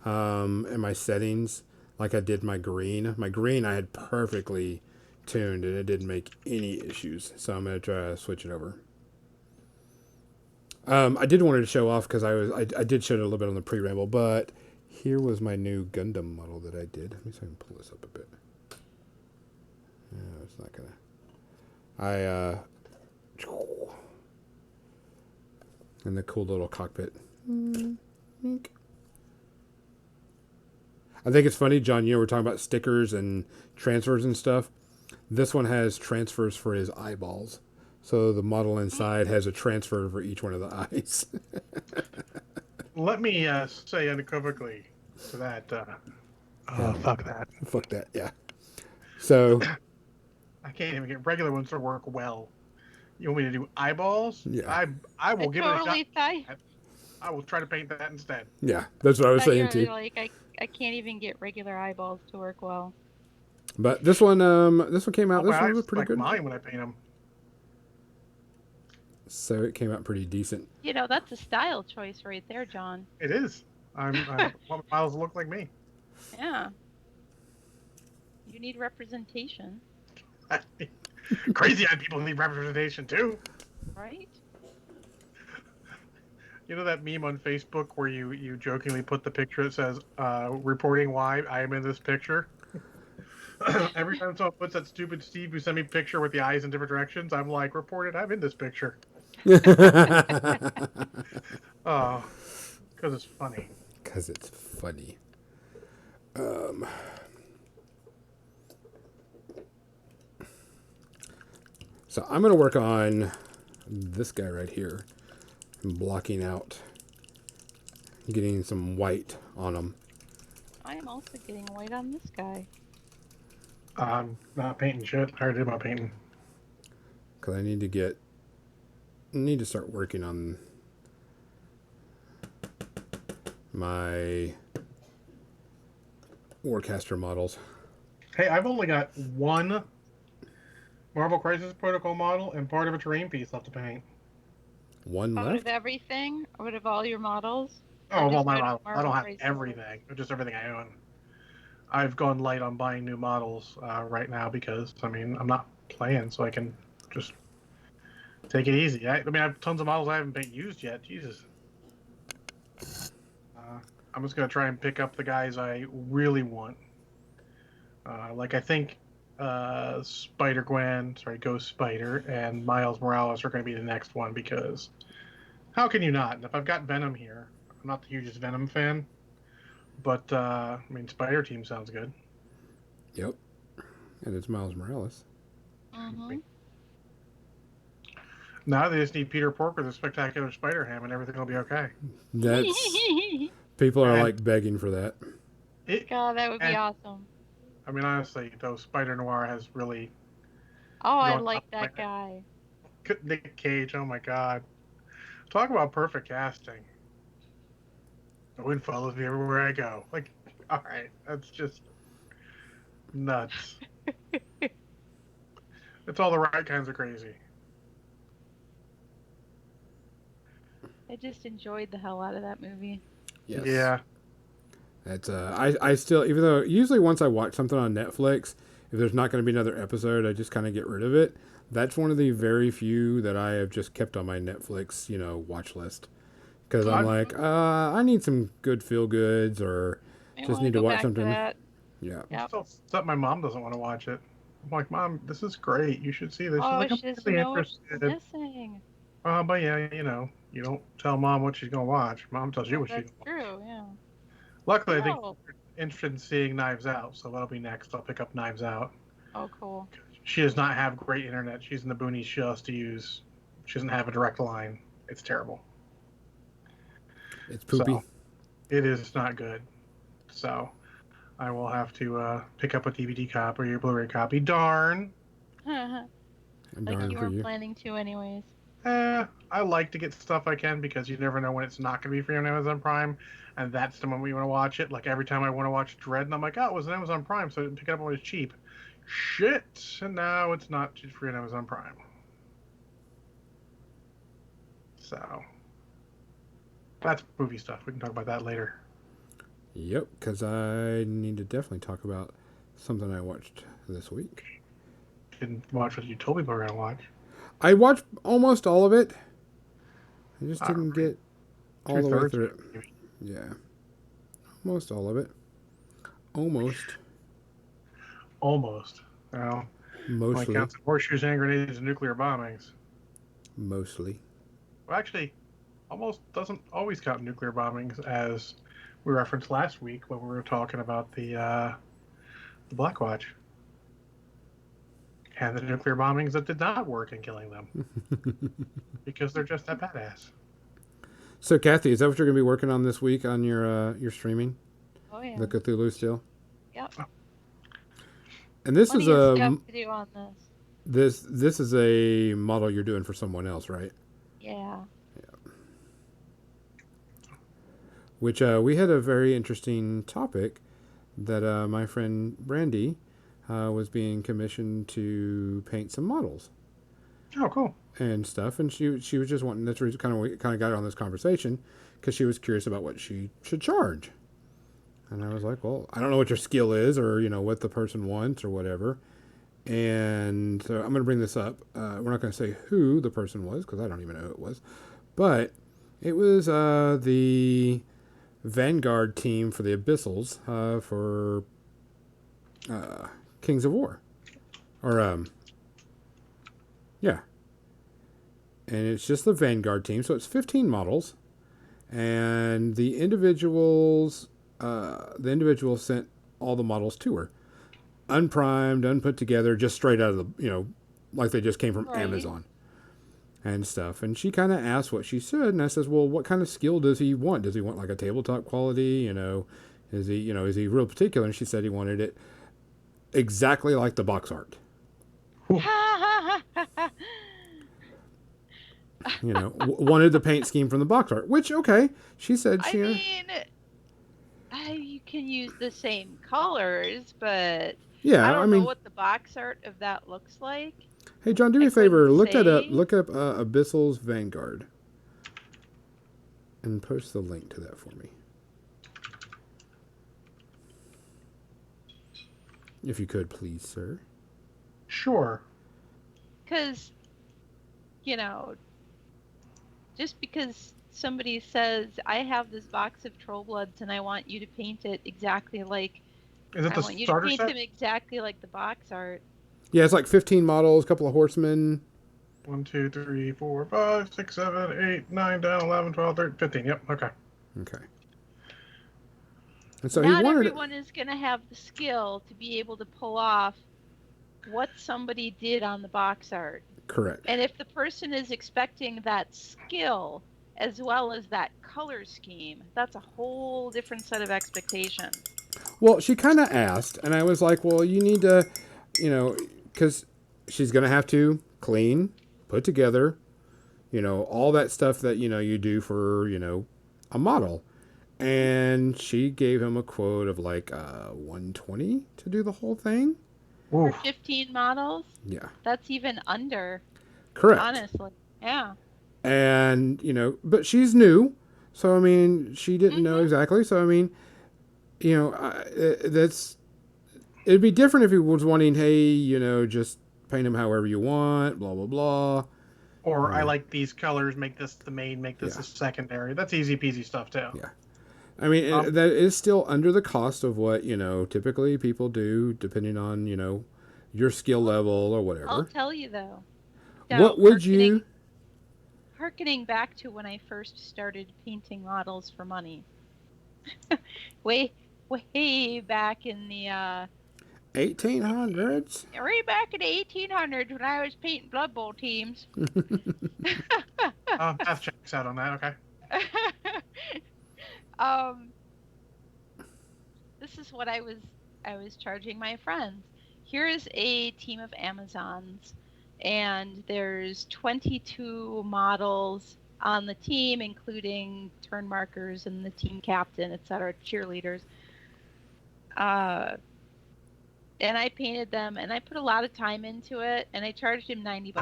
in my settings, like I did my green. My green I had perfectly tuned, and it didn't make any issues. So I'm gonna try to switch it over. I did want to show off because I did show it a little bit on the pre-ramble, but here was my new Gundam model that I did. Let me see if I can pull this up a bit. No, it's not gonna. And the cool little cockpit. I think it's funny, John. We're talking about stickers and transfers and stuff. This one has transfers for his eyeballs. So the model inside has a transfer for each one of the eyes. Let me say unequivocally to that. Fuck that. Fuck that, yeah. So I can't even get regular ones to work well. You want me to do eyeballs? Yeah. I will give it a shot. Thought, I will try to paint that instead. yeah, that's what I was saying too. Like I can't even get regular eyeballs to work well. But this one came out. This one was pretty like good. mine when I paint them. So it came out pretty decent. That's a style choice right there, John. It is. I want my models to look like me. Yeah. You need representation. Crazy-eyed people need representation too. Right? You know that meme on Facebook where you jokingly put the picture that says, reporting why I am in this picture? Every time someone puts that stupid Steve who sent me a picture with the eyes in different directions, I'm like, reported, I'm in this picture. Oh, because it's funny. Because it's funny. So I'm going to work on this guy right here. I'm blocking out, getting some white on him. I am also getting white on this guy. I'm not painting shit. I already did my painting. Because I need to start working on my Warcaster models. Hey, I've only got one Marvel Crisis Protocol model and part of a terrain piece left to paint. One Out left? of everything? Out of all your models? Oh, well, my Marvel model. I don't have Crisis? everything. Just everything I own. I've gone light on buying new models right now because, I'm not playing, so I can just take it easy. I have tons of models I haven't been used yet. Jesus. I'm just going to try and pick up the guys I really want. I think Spider-Gwen, Ghost Spider, and Miles Morales are going to be the next one because how can you not? And if I've got Venom here, I'm not the hugest Venom fan, but Spider Team sounds good. Yep. And it's Miles Morales. Mm-hmm. Now they just need Peter Porker, the Spectacular Spider-Ham, and everything will be okay. That's people are like begging for that. God, that would be awesome. Honestly, though, Spider-Noir has really... Oh, I like that guy. Nick Cage, oh my god. Talk about perfect casting. The wind follows me everywhere I go. Alright, that's just nuts. It's all the right kinds of crazy. I just enjoyed the hell out of that movie. Yes. Yeah. That's I still, even though usually once I watch something on Netflix, if there's not going to be another episode, I just kind of get rid of it. That's one of the very few that I have just kept on my Netflix, watch list. Because I'm like, I need some good feel goods, or just need to watch something. Yeah. Yep. Except my mom doesn't want to watch it. I'm like, Mom, this is great. You should see this. Oh, She's like, she's I'm really know what's interested. missing. But yeah, you You don't tell mom what she's gonna watch. Mom tells you Oh, what she's that's gonna watch. true. Yeah. Luckily, I think Oh. you're interested in seeing Knives Out, so that'll be next. I'll pick up Knives Out. Oh, cool. She does not have great internet. She's in the boonies. She has to use. She doesn't have a direct line. It's terrible. It's poopy. So it is not good. So I will have to pick up a DVD copy or Blu-ray copy. Darn. And Like darn you for were you. planning to, anyways. I like to get stuff I can because you never know when it's not going to be free on Amazon Prime, and that's the moment you want to watch it. Like every time I want to watch Dread, and I'm like, oh, it was on Amazon Prime, so I didn't pick it up when it was cheap. Shit, and now it's not free on Amazon Prime. So that's movie stuff. We can talk about that later. Yep, because I need to definitely talk about something I watched this week. Didn't watch what you told me we were going to watch. I watched almost all of it. I just didn't Alright. get all the way Two-thirds, through it. maybe. Yeah. Almost all of it. Almost. Almost. Well, only Mostly. counts as horseshoes, hand grenades, and nuclear bombings. Mostly. Well, actually, almost doesn't always count nuclear bombings, as we referenced last week when we were talking about the Black Watch and the nuclear bombings that did not work in killing them because they're just that badass. So, Kathy, is that what you're going to be working on this week on your streaming? Oh yeah. The Cthulhu still? Yep. And this Plenty is of a stuff to do on this. this is a model you're doing for someone else, right? Yeah. Which we had a very interesting topic that my friend Brandy was being commissioned to paint some models Oh, cool. and stuff, and she was just wanting. That's kind of got her on this conversation because she was curious about what she should charge. And I was like, well, I don't know what your skill is, or what the person wants, or whatever. And so I'm going to bring this up. We're not going to say who the person was because I don't even know who it was, but it was the Vanguard team for the Abyssals for Kings of War, or yeah, and it's just the Vanguard team, so it's 15 models, and the individuals sent all the models to her, unprimed, unput together, just straight out of the like they just came from Right. Amazon and stuff. And she kind of asked what she said, and I says, well, what kind of skill does he want? Does he want like a tabletop quality? Is he real particular? And she said he wanted it exactly like the box art. Wanted the paint scheme from the box art, which, okay, she said I she... mean, you can use the same colors, but yeah, I don't know what the box art of that looks like. Hey, John, do me I a favor. couldn't Look that up. say. Look up Abyssal's Vanguard. And post the link to that for me. If you could, please, sir. Sure. Because, just because somebody says, I have this box of Troll Bloods and I want you to paint it exactly like... Is it I the want you to starter paint set? them exactly like the box art. Yeah, it's like 15 models, a couple of horsemen. 1, 2, 3, 4, 5, 6, 7, 8, 9, 10, 11, 12, 13, 15. Yep. Okay. Okay. And so Not he wanted everyone is going to have the skill to be able to pull off what somebody did on the box art. correct. And if the person is expecting that skill as well as that color scheme, that's a whole different set of expectations. Well, she kind of asked, and I was like, well, you need to, because she's going to have to clean, put together, all that stuff that, you do for, a model. And she gave him a quote of like $120 to do the whole thing. For Oof. 15 models, Yeah. that's even under, Correct. honestly. Yeah. And, but she's new. So, I mean, she didn't know exactly. So, I mean, it'd be different if he was wanting, hey, just paint them however you want, blah, blah, blah. Or I like these colors, make this the main, make this Yeah. the secondary. That's easy peasy stuff too. Yeah. I mean, that is still under the cost of what, typically people do, depending on, your skill level or whatever. I'll tell you though. What would you... Harkening back to when I first started painting models for money. way back in the 1800s. way back in the 1800s when I was painting Blood Bowl teams. That checks out on that. Okay. This is what I was charging my friends. Here is a team of Amazons, and there's 22 models on the team, including turn markers and the team captain, etc., cheerleaders. And I painted them, and I put a lot of time into it, and I charged him $90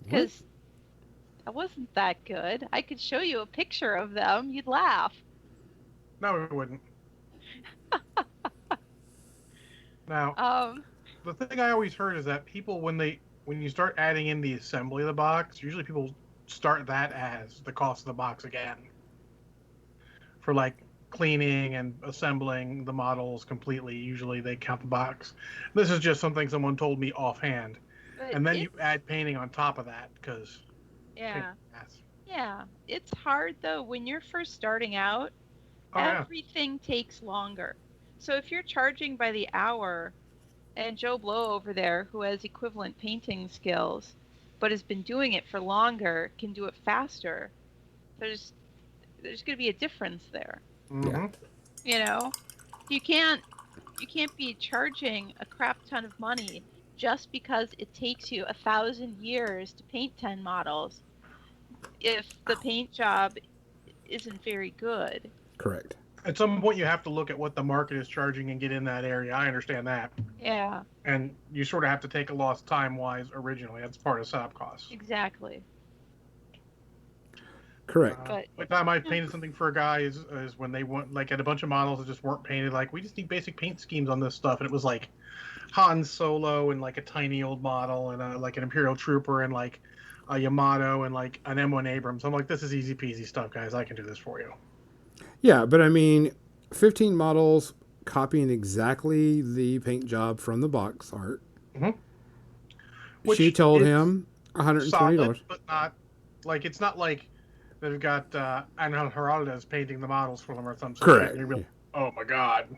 because I wasn't that good. I could show you a picture of them; you'd laugh. No, we wouldn't. Now, the thing I always heard is that people, when you start adding in the assembly of the box, usually people start that as the cost of the box again. For like cleaning and assembling the models completely, usually they count the box. This is just something someone told me offhand. But And then you add painting on top of that because yeah, it's hard though when you're first starting out. Everything takes longer. So if you're charging by the hour, and Joe Blow over there, who has equivalent painting skills, but has been doing it for longer, can do it faster, there's going to be a difference there. Mm-hmm. You know, you can't be charging a crap ton of money just because it takes you 1,000 years to paint 10 models if the paint job isn't very good. Correct. At some point, you have to look at what the market is charging and get in that area. I understand that. Yeah. And you sort of have to take a loss time-wise originally. That's part of setup costs. Exactly. Correct. The time I painted something for a guy is when they went, like, at a bunch of models that just weren't painted. Like, we just need basic paint schemes on this stuff. And it was like Han Solo and like a tiny old model and like an Imperial Trooper and like a Yamato and like an M1 Abrams. I'm like, this is easy peasy stuff, guys. I can do this for you. Yeah, but I mean, 15 models copying exactly the paint job from the box art. Mm-hmm. She told him $120. Solid, but not like, it's not like they've got Angel Heraldez painting the models for them or something. Correct. You're like, oh my god.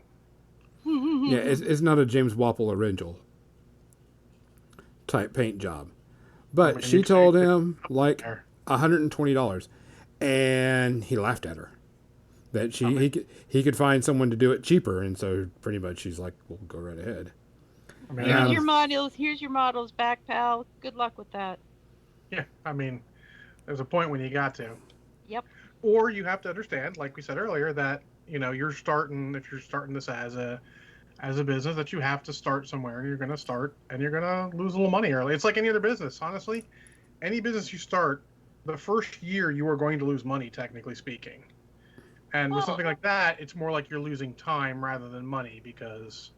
Yeah, it's not a James Wapple original type paint job. But mean, she told him like $120, and he laughed at her. That he could find someone to do it cheaper, and so pretty much she's like, "Well, go right ahead." I mean, Here's your models. Here's your models back, pal. Good luck with that. Yeah, I mean, there's a point when you got to. Yep. Or you have to understand, like we said earlier, that if you're starting this as a business, that you have to start somewhere, and you're going to start, and you're going to lose a little money early. It's like any other business, honestly. Any business you start, the first year you are going to lose money, technically speaking. And with something like that, it's more like you're losing time rather than money because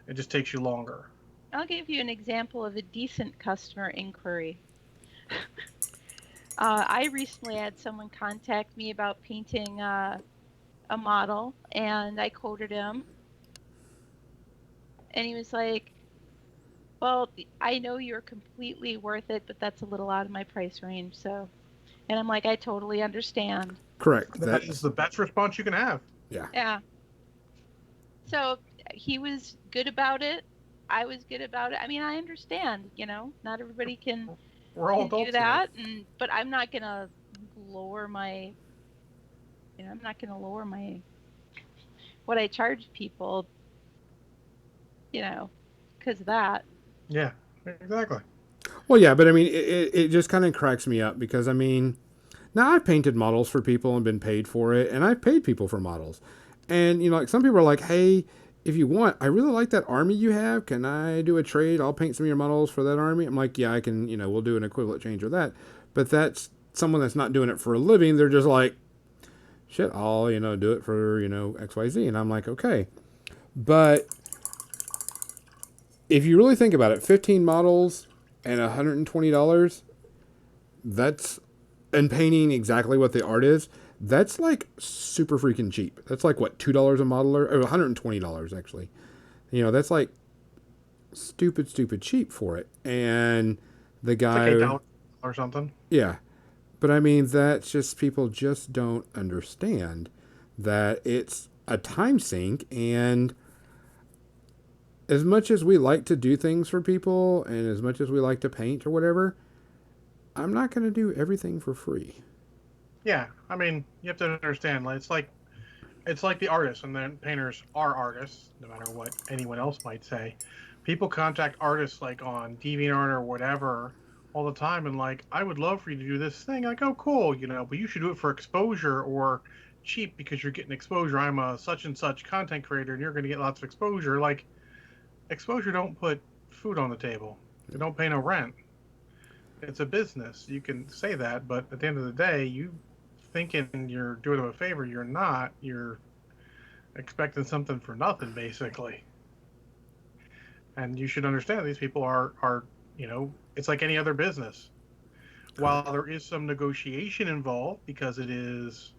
it just takes you longer. I'll give you an example of a decent customer inquiry. I recently had someone contact me about painting a model, and I quoted him. And he was like, well, I know you're completely worth it, but that's a little out of my price range. So, and I'm like, I totally understand. Correct. That is the best response you can have. Yeah. Yeah. So he was good about it. I was good about it. I mean, I understand, not everybody can We're all adults do that. But I'm not going to lower my, what I charge people, because of that. Yeah, exactly. Well, yeah, but I mean, it just kind of cracks me up because, I mean, now I've painted models for people and been paid for it, and I've paid people for models. And, like some people are like, hey, if you want, I really like that army you have. Can I do a trade? I'll paint some of your models for that army. I'm like, yeah, I can, we'll do an equivalent change of that. But that's someone that's not doing it for a living. They're just like, shit, I'll, do it for, XYZ. And I'm like, okay. But if you really think about it, 15 models and $120, and painting exactly what the art is, that's like super freaking cheap. That's like what, $2 a model or $120 actually. That's like stupid cheap for it. And the It's like guy, $8 or something. yeah. But I mean, that's just people just don't understand that it's a time sink. And as much as we like to do things for people and as much as we like to paint or whatever, I'm not going to do everything for free. Yeah, I mean, you have to understand. Like, it's like the artists, and then painters are artists, no matter what anyone else might say. People contact artists like on DeviantArt or whatever all the time, and like, I would love for you to do this thing. Like, oh, cool, but you should do it for exposure or cheap because you're getting exposure. I'm a such and such content creator, and you're going to get lots of exposure. Like, exposure don't put food on the table. They don't pay no rent. It's a business. You can say that, but at the end of the day, you thinking you're doing them a favor, you're not. You're expecting something for nothing, basically. And you should understand these people are it's like any other business. While there is some negotiation involved because it is,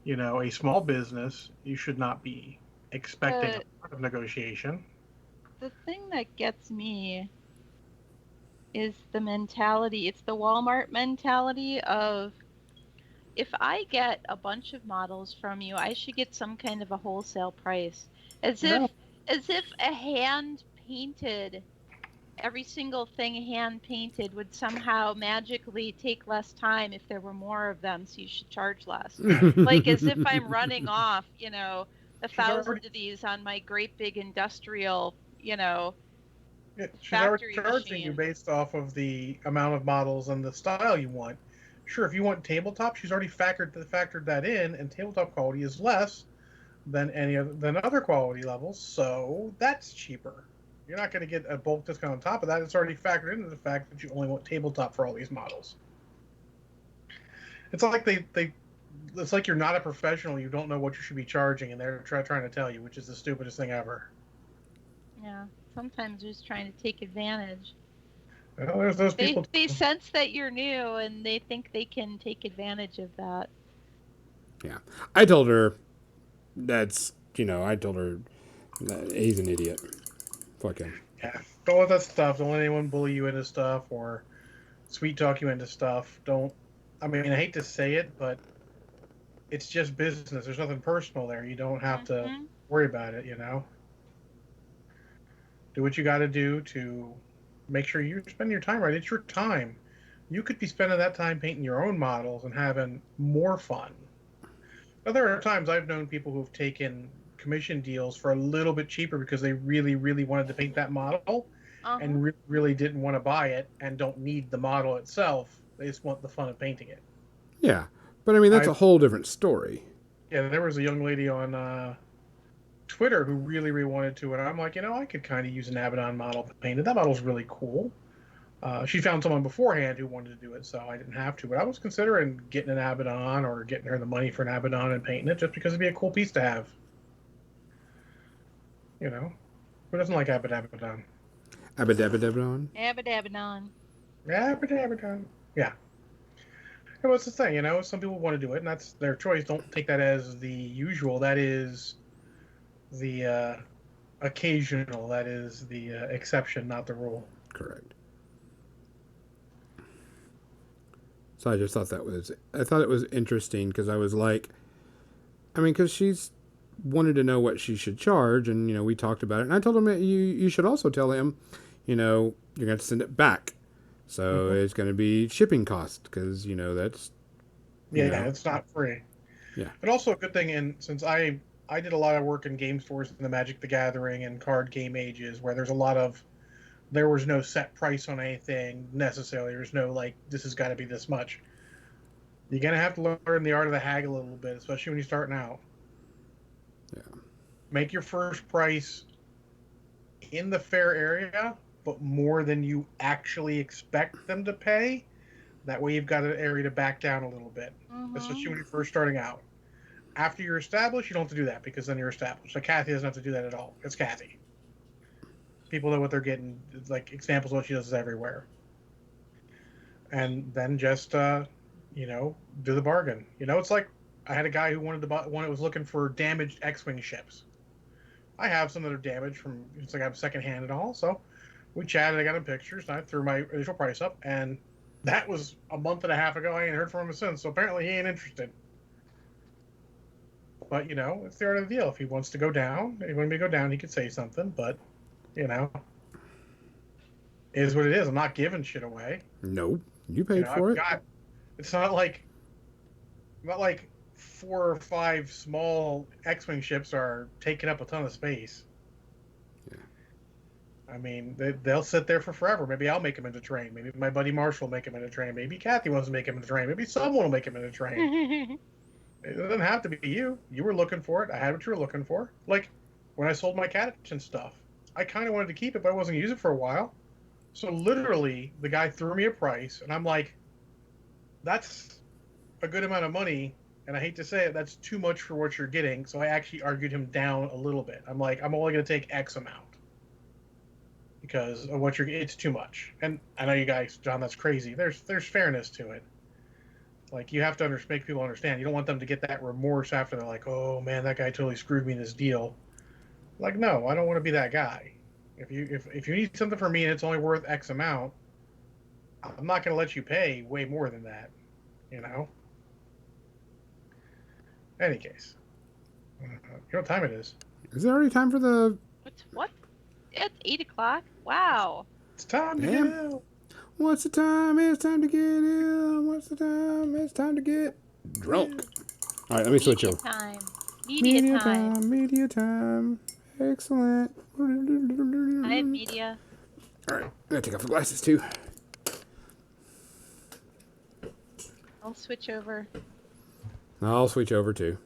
a small business, you should not be expecting a lot of negotiation. The thing that gets me is the mentality. It's the Walmart mentality of, if I get a bunch of models from you, I should get some kind of a wholesale price. As if No. as if a hand painted, every single thing hand painted would somehow magically take less time if there were more of them, so you should charge less. Like as if I'm running off, a thousand of these on my great big industrial, She's already factory charging you machine. based off of the amount of models and the style you want. Sure, if you want tabletop, she's already factored that in, and tabletop quality is less than other quality levels, so that's cheaper. You're not going to get a bulk discount on top of that. It's already factored into the fact that you only want tabletop for all these models. It's like it's like you're not a professional. You don't know what you should be charging, and they're trying to tell you, which is the stupidest thing ever. Yeah, sometimes just trying to take advantage. Well, there's those people. They sense that you're new, and they think they can take advantage of that. Yeah. I told her I told her that he's an idiot. Fuck him. Yeah, don't let that stuff. Don't let anyone bully you into stuff or sweet talk you into stuff. Don't. I mean, I hate to say it, but it's just business. There's nothing personal there. You don't have to worry about it. Do what you got to do to make sure you spend your time right. It's your time. You could be spending that time painting your own models and having more fun. Now, there are times I've known people who've taken commission deals for a little bit cheaper because they really, really wanted to paint that model and really didn't want to buy it and don't need the model itself. They just want the fun of painting it. Yeah. But I mean, that's a whole different story. Yeah, there was a young lady on Twitter who really, really wanted to, and I'm like, I could kind of use an Abaddon model painted. That model's really cool. She found someone beforehand who wanted to do it, so I didn't have to. But I was considering getting an Abaddon or getting her the money for an Abaddon and painting it just because it'd be a cool piece to have. Who doesn't like Abaddon? Abaddon? Abaddon. Abaddon. Yeah. And what's the thing? Some people want to do it, and that's their choice. Don't take that as the usual. That is the occasional. That is the exception, not the rule. Correct. So I just thought it was interesting because I was like, because she's wanted to know what she should charge, and we talked about it, and I told him that you should also tell him, you're going to have to send it back, so it's going to be shipping cost because that's it's not free. Yeah, but also a good thing, and since I did a lot of work in game stores in the Magic the Gathering and card game ages, where there was no set price on anything necessarily. There's no this has got to be this much. You're gonna have to learn the art of the haggle a little bit, especially when you're starting out. Yeah. Make your first price in the fair area, but more than you actually expect them to pay. That way you've got an area to back down a little bit, especially when you're first starting out. After you're established, you don't have to do that because then you're established. So Kathy doesn't have to do that at all. It's Kathy. People know what they're getting. Like examples of what she does is everywhere. And then just, do the bargain. It's like I had a guy who wanted to buy one that was looking for damaged X-Wing ships. I have some that are damaged it's like I have secondhand and all. So We chatted. I got him pictures, and I threw my initial price up, and that was a month and a half ago. I ain't heard from him since. So apparently he ain't interested. But it's the art of the deal. If he wants to go down, if he wants me to go down, he could say something. But it is what it is. I'm not giving shit away. No, you paid for it. It's not like 4 or 5 small X-wing ships are taking up a ton of space. Yeah. I mean, they'll sit there for forever. Maybe I'll make them into terrain. Maybe my buddy Marshall will make them into terrain. Maybe Kathy wants to make them into terrain. Maybe someone will make them into terrain. It doesn't have to be you. You were looking for it. I had what you were looking for. Like, when I sold my Catachan stuff, I kind of wanted to keep it, but I wasn't using it for a while. So literally, the guy threw me a price, and I'm like, that's a good amount of money, and I hate to say it, that's too much for what you're getting. So I actually argued him down a little bit. I'm like, I'm only going to take X amount because of what it's too much. And I know you guys, John, that's crazy. There's fairness to it. Like, you have to make people understand. You don't want them to get that remorse after they're like, oh man, that guy totally screwed me in this deal. Like, no, I don't want to be that guy. If you need something from me and it's only worth X amount, I'm not going to let you pay way more than that. Any case, you know what time it is? Is it already time for the? What? It's 8:00. Wow. It's time to get ill. What's the time? It's time to get ill. What's the time? It's time to get drunk. All right, let me switch over. Media time. Media time. Excellent. I have media. All right, I'm gonna take off the glasses too. I'll switch over. I'll switch over too.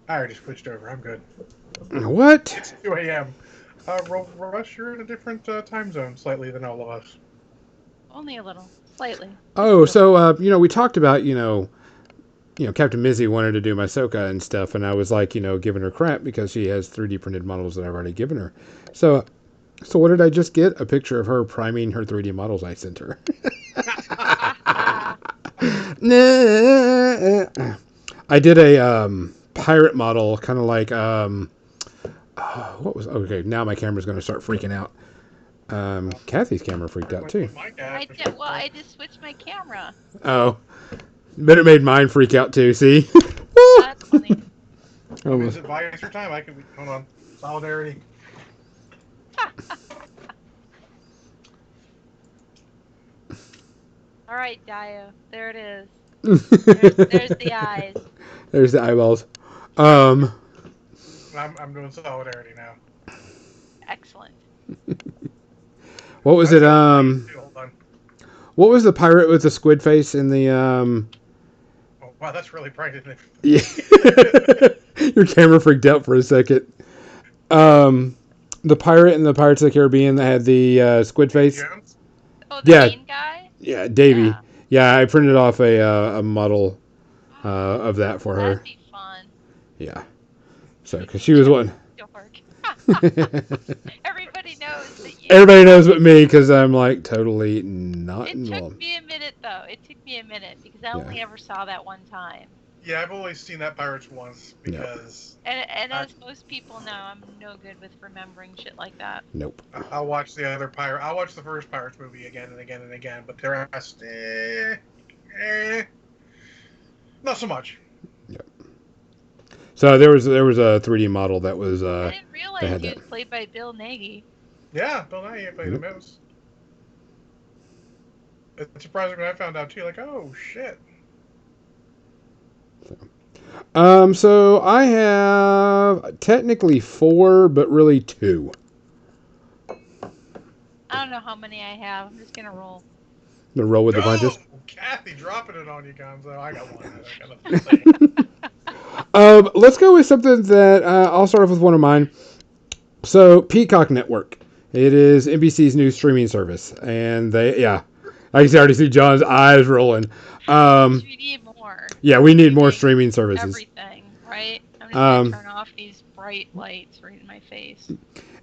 I already switched over. I'm good. What? It's 2 a.m. Rush, you're in a different time zone slightly than all of us. Only a little. Slightly. Oh, so, we talked about, Captain Mizzy wanted to do my Ahsoka and stuff, and I was like, giving her crap because she has 3D printed models that I've already given her. So what did I just get? A picture of her priming her 3D models I sent her. I did a pirate model, kind of like, what was, okay, now my camera's going to start freaking out. Kathy's camera freaked out too. I just switched my camera. Oh, but it made mine freak out too. See? That's funny. Is it visor time? Hold on. Solidarity. All right, Dio. There it is. There's the eyes. There's the eyeballs. I'm doing solidarity now. Excellent. What was it? What was the pirate with the squid face in the? Oh wow, that's really bright, isn't it? Yeah. Your camera freaked out for a second. The pirate in the Pirates of the Caribbean that had the squid face. Jones? Oh, the main guy. Yeah, Davy. Yeah, I printed off a model of that for her. That'd be fun. Yeah. So, because she was one. Everybody knows that you. Everybody knows but me because I'm like totally not involved. It took me a minute though. It took me a minute because I only ever saw that one time. Yeah, I've only seen that Pirates once because. And as most people know, I'm no good with remembering shit like that. Nope. I'll watch the other pirate. I'll watch the first Pirates movie again and again and again, but the rest, not so much. Yep. So there was a 3D model that was. I didn't realize he was played by Bill Nagy. Yeah, Bill Nye played the mouse. It's surprising when I found out too. Like, oh shit. So I have technically 4, but really 2. I don't know how many I have. I'm just gonna roll. The roll with the punches. Kathy dropping it on you, Gonzo. I got one. Let's go with something that I'll start off with one of mine. So Peacock Network. It is NBC's new streaming service, and I can already see John's eyes rolling. We need more. Yeah, we need more streaming services. Everything, right? I'm just gonna turn off these bright lights right in my face.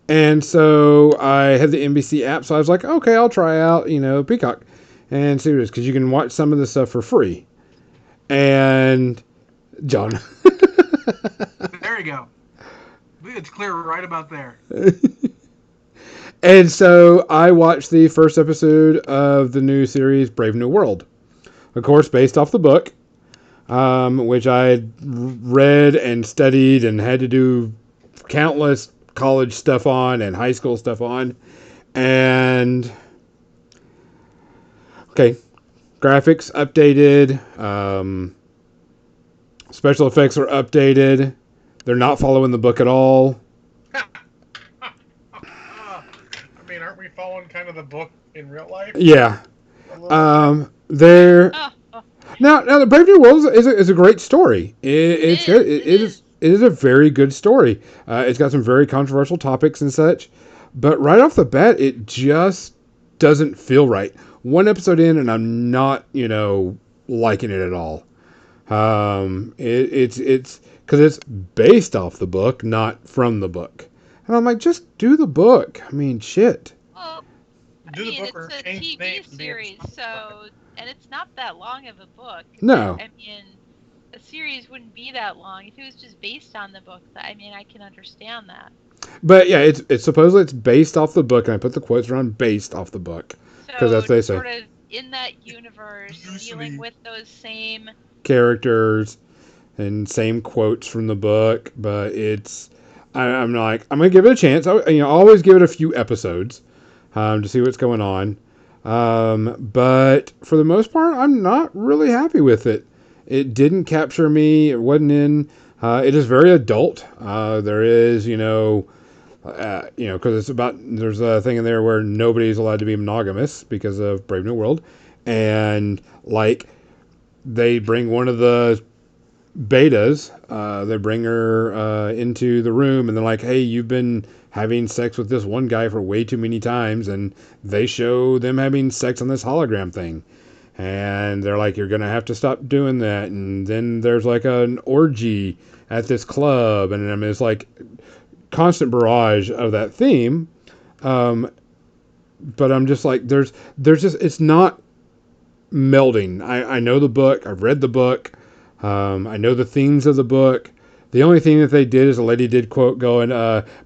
And so I had the NBC app, so I was like, okay, I'll try out, Peacock and see what it is, because you can watch some of the stuff for free. And John. There you go. It's clear right about there. And so I watched the first episode of the new series Brave New World, of course, based off the book, which I read and studied and had to do countless college stuff on and high school stuff on. And okay, graphics updated, special effects are updated. They're not following the book at all. I mean, aren't we following kind of the book in real life? Yeah. A little bit? They're Oh, oh, now the Brave New World is a great story. It's good. it It is a very good story. It's got some very controversial topics and such, but right off the bat, it just doesn't feel right. One episode in, and I'm not liking it at all. It's because it's based off the book, not from the book. And I'm like, just do the book. I mean, shit. well, I Do the mean, book it's or a change the name TV to be a series, so and it's not that long of a book. No. I mean, a series wouldn't be that long if it was just based on the book. I mean, I can understand that. But yeah, it's supposedly it's based off the book, and I put the quotes around based off the book because So that's what they say. sort of in that universe, dealing Loosely. with those same. Characters and same quotes from the book, but I'm like I'm gonna give it a chance. I always give it a few episodes to see what's going on. But for the most part, I'm not really happy with it. It didn't capture me. It wasn't in. It is very adult. There is, because it's about there's a thing in there where nobody's allowed to be monogamous because of Brave New World, and like they bring one of the betas, they bring her into the room, and they're like, "Hey, you've been having sex with this one guy for way too many times," and they show them having sex on this hologram thing. And they're like, you're going to have to stop doing that. And then there's like an orgy at this club. And I mean, it's like constant barrage of that theme. Um, but I'm just like, there's just, it's not melding. I know the book. I've read the book. I know the themes of the book. The only thing that they did is a lady did quote going,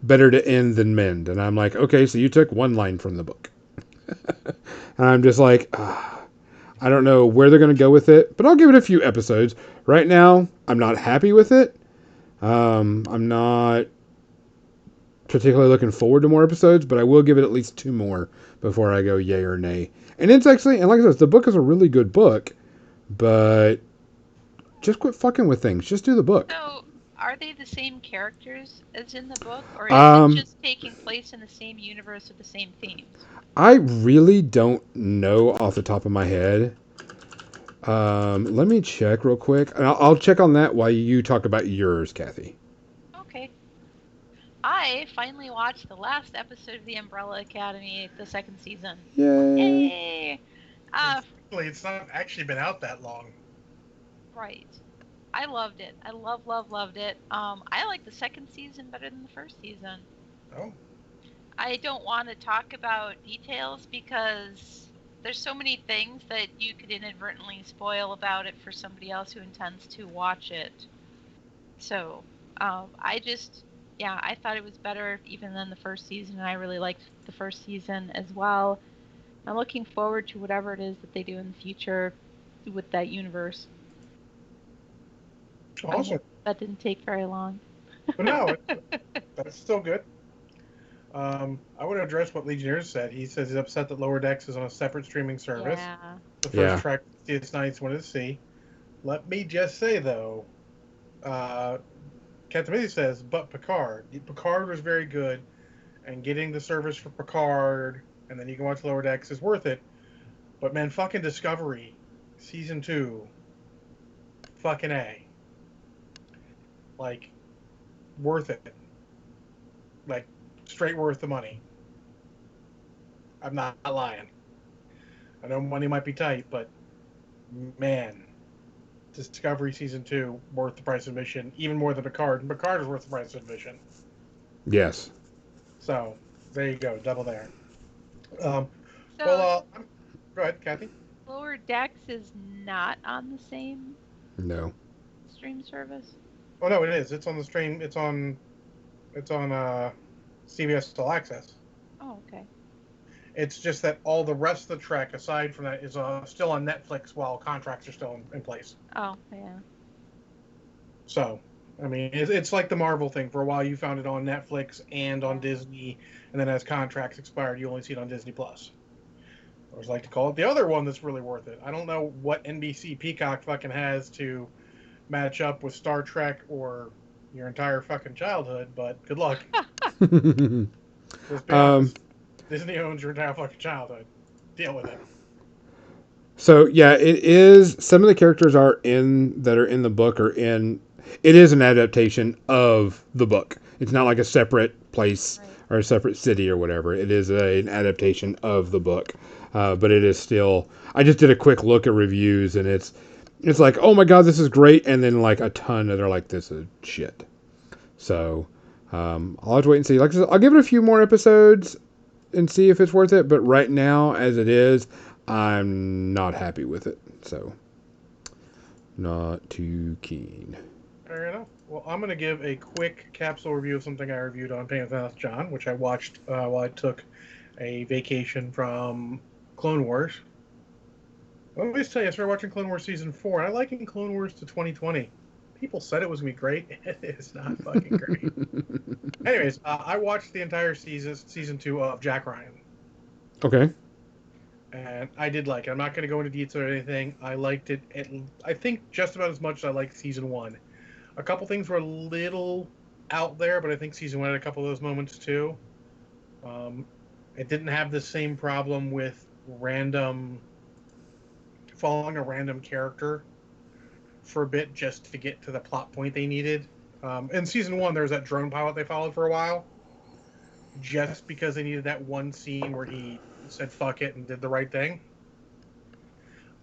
better to end than mend. And I'm like, okay, so you took one line from the book. And I'm just like, I don't know where they're going to go with it, but I'll give it a few episodes. Right now, I'm not happy with it. I'm not particularly looking forward to more episodes, but I will give it at least 2 more before I go yay or nay. And it's actually, and like I said, the book is a really good book, but just quit fucking with things. Just do the book. So, are they the same characters as in the book, or is Um, it just taking place in the same universe with the same themes? I really don't know off the top of my head. Let me check real quick. And I'll check on that while you talk about yours, Kathy. Okay. I finally watched the last episode of The Umbrella Academy, the 2nd season. Yay. Yay! Really, it's not actually been out that long. Right. I loved it. I loved it. I like the 2nd season better than the 1st season. Oh, I don't want to talk about details because there's so many things that you could inadvertently spoil about it for somebody else who intends to watch it. So, I thought it was better even than the 1st season, and I really liked the 1st season as well. I'm looking forward to whatever it is that they do in the future with that universe. awesome. That didn't take very long. But no, that's still good. I would address what Legionnaires said. He says he's upset that Lower Decks is on a separate streaming service. Yeah. The first Yeah. track DS9's wanted to see. Let me just say, though, Captain says, but Picard. Picard was very good, and getting the service for Picard, and then you can watch Lower Decks is worth it. But man, fucking Discovery, Season 2, fucking A. Like, worth it. Like, straight worth the money. I'm not lying. I know money might be tight, but man, Discovery Season 2 worth the price of admission, even more than Picard. And Picard is worth the price of admission. Yes. So there you go, double there. So, Go ahead, Kathy. Lower Decks is not on the same No. stream service. Oh no, it is. It's on the stream. It's on CBS All Access. Oh, okay. It's just that all the rest of the Trek, aside from that, is still on Netflix while contracts are still in place. Oh, yeah. So, I mean, it's like the Marvel thing. For a while, you found it on Netflix and on Yeah. Disney, and then as contracts expired, you only see it on Disney Plus. I always like to call it the other one that's really worth it. I don't know what NBC Peacock fucking has to match up with Star Trek or your entire fucking childhood, but good luck. Let's be honest. Disney owns your entire fucking childhood. Deal with it. So yeah, it is. Some of the characters are in that are in the book or in. It is an adaptation of the book. It's not like a separate place Right. or a separate city or whatever. It is an adaptation of the book, but it is still. I just did a quick look at reviews, and it's like, oh my god, this is great, and then like a ton that are like, this is shit. So I'll have to wait and see. Like I said, I'll give it a few more episodes and see if it's worth it. But right now, as it is, I'm not happy with it. So, not too keen. Fair enough. Well, I'm going to give a quick capsule review of something I reviewed on Pain with John, which I watched while I took a vacation from Clone Wars. Let me just tell you, I started watching Clone Wars Season 4, and I likened Clone Wars to 2020. People said it was going to be great. It is not fucking great. Anyways, I watched the entire Season 2 of Jack Ryan. Okay. And I did like it. I'm not going to go into detail or anything. I liked it, I think, just about as much as I liked Season 1. A couple things were a little out there, but I think Season 1 had a couple of those moments too. It didn't have the same problem with following a random character for a bit just to get to the plot point they needed. In Season 1, there was that drone pilot they followed for a while, just because they needed that one scene where he said fuck it and did the right thing.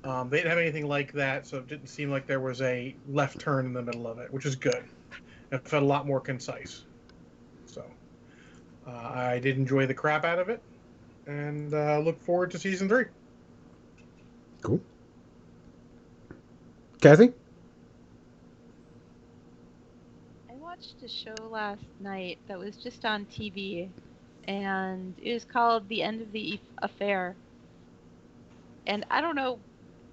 They didn't have anything like that, so it didn't seem like there was a left turn in the middle of it, which is good. It felt a lot more concise. So I did enjoy the crap out of it, and look forward to Season 3. Cool. Kathy? I watched a show last night that was just on TV, and it was called The End of the Affair. And I don't know,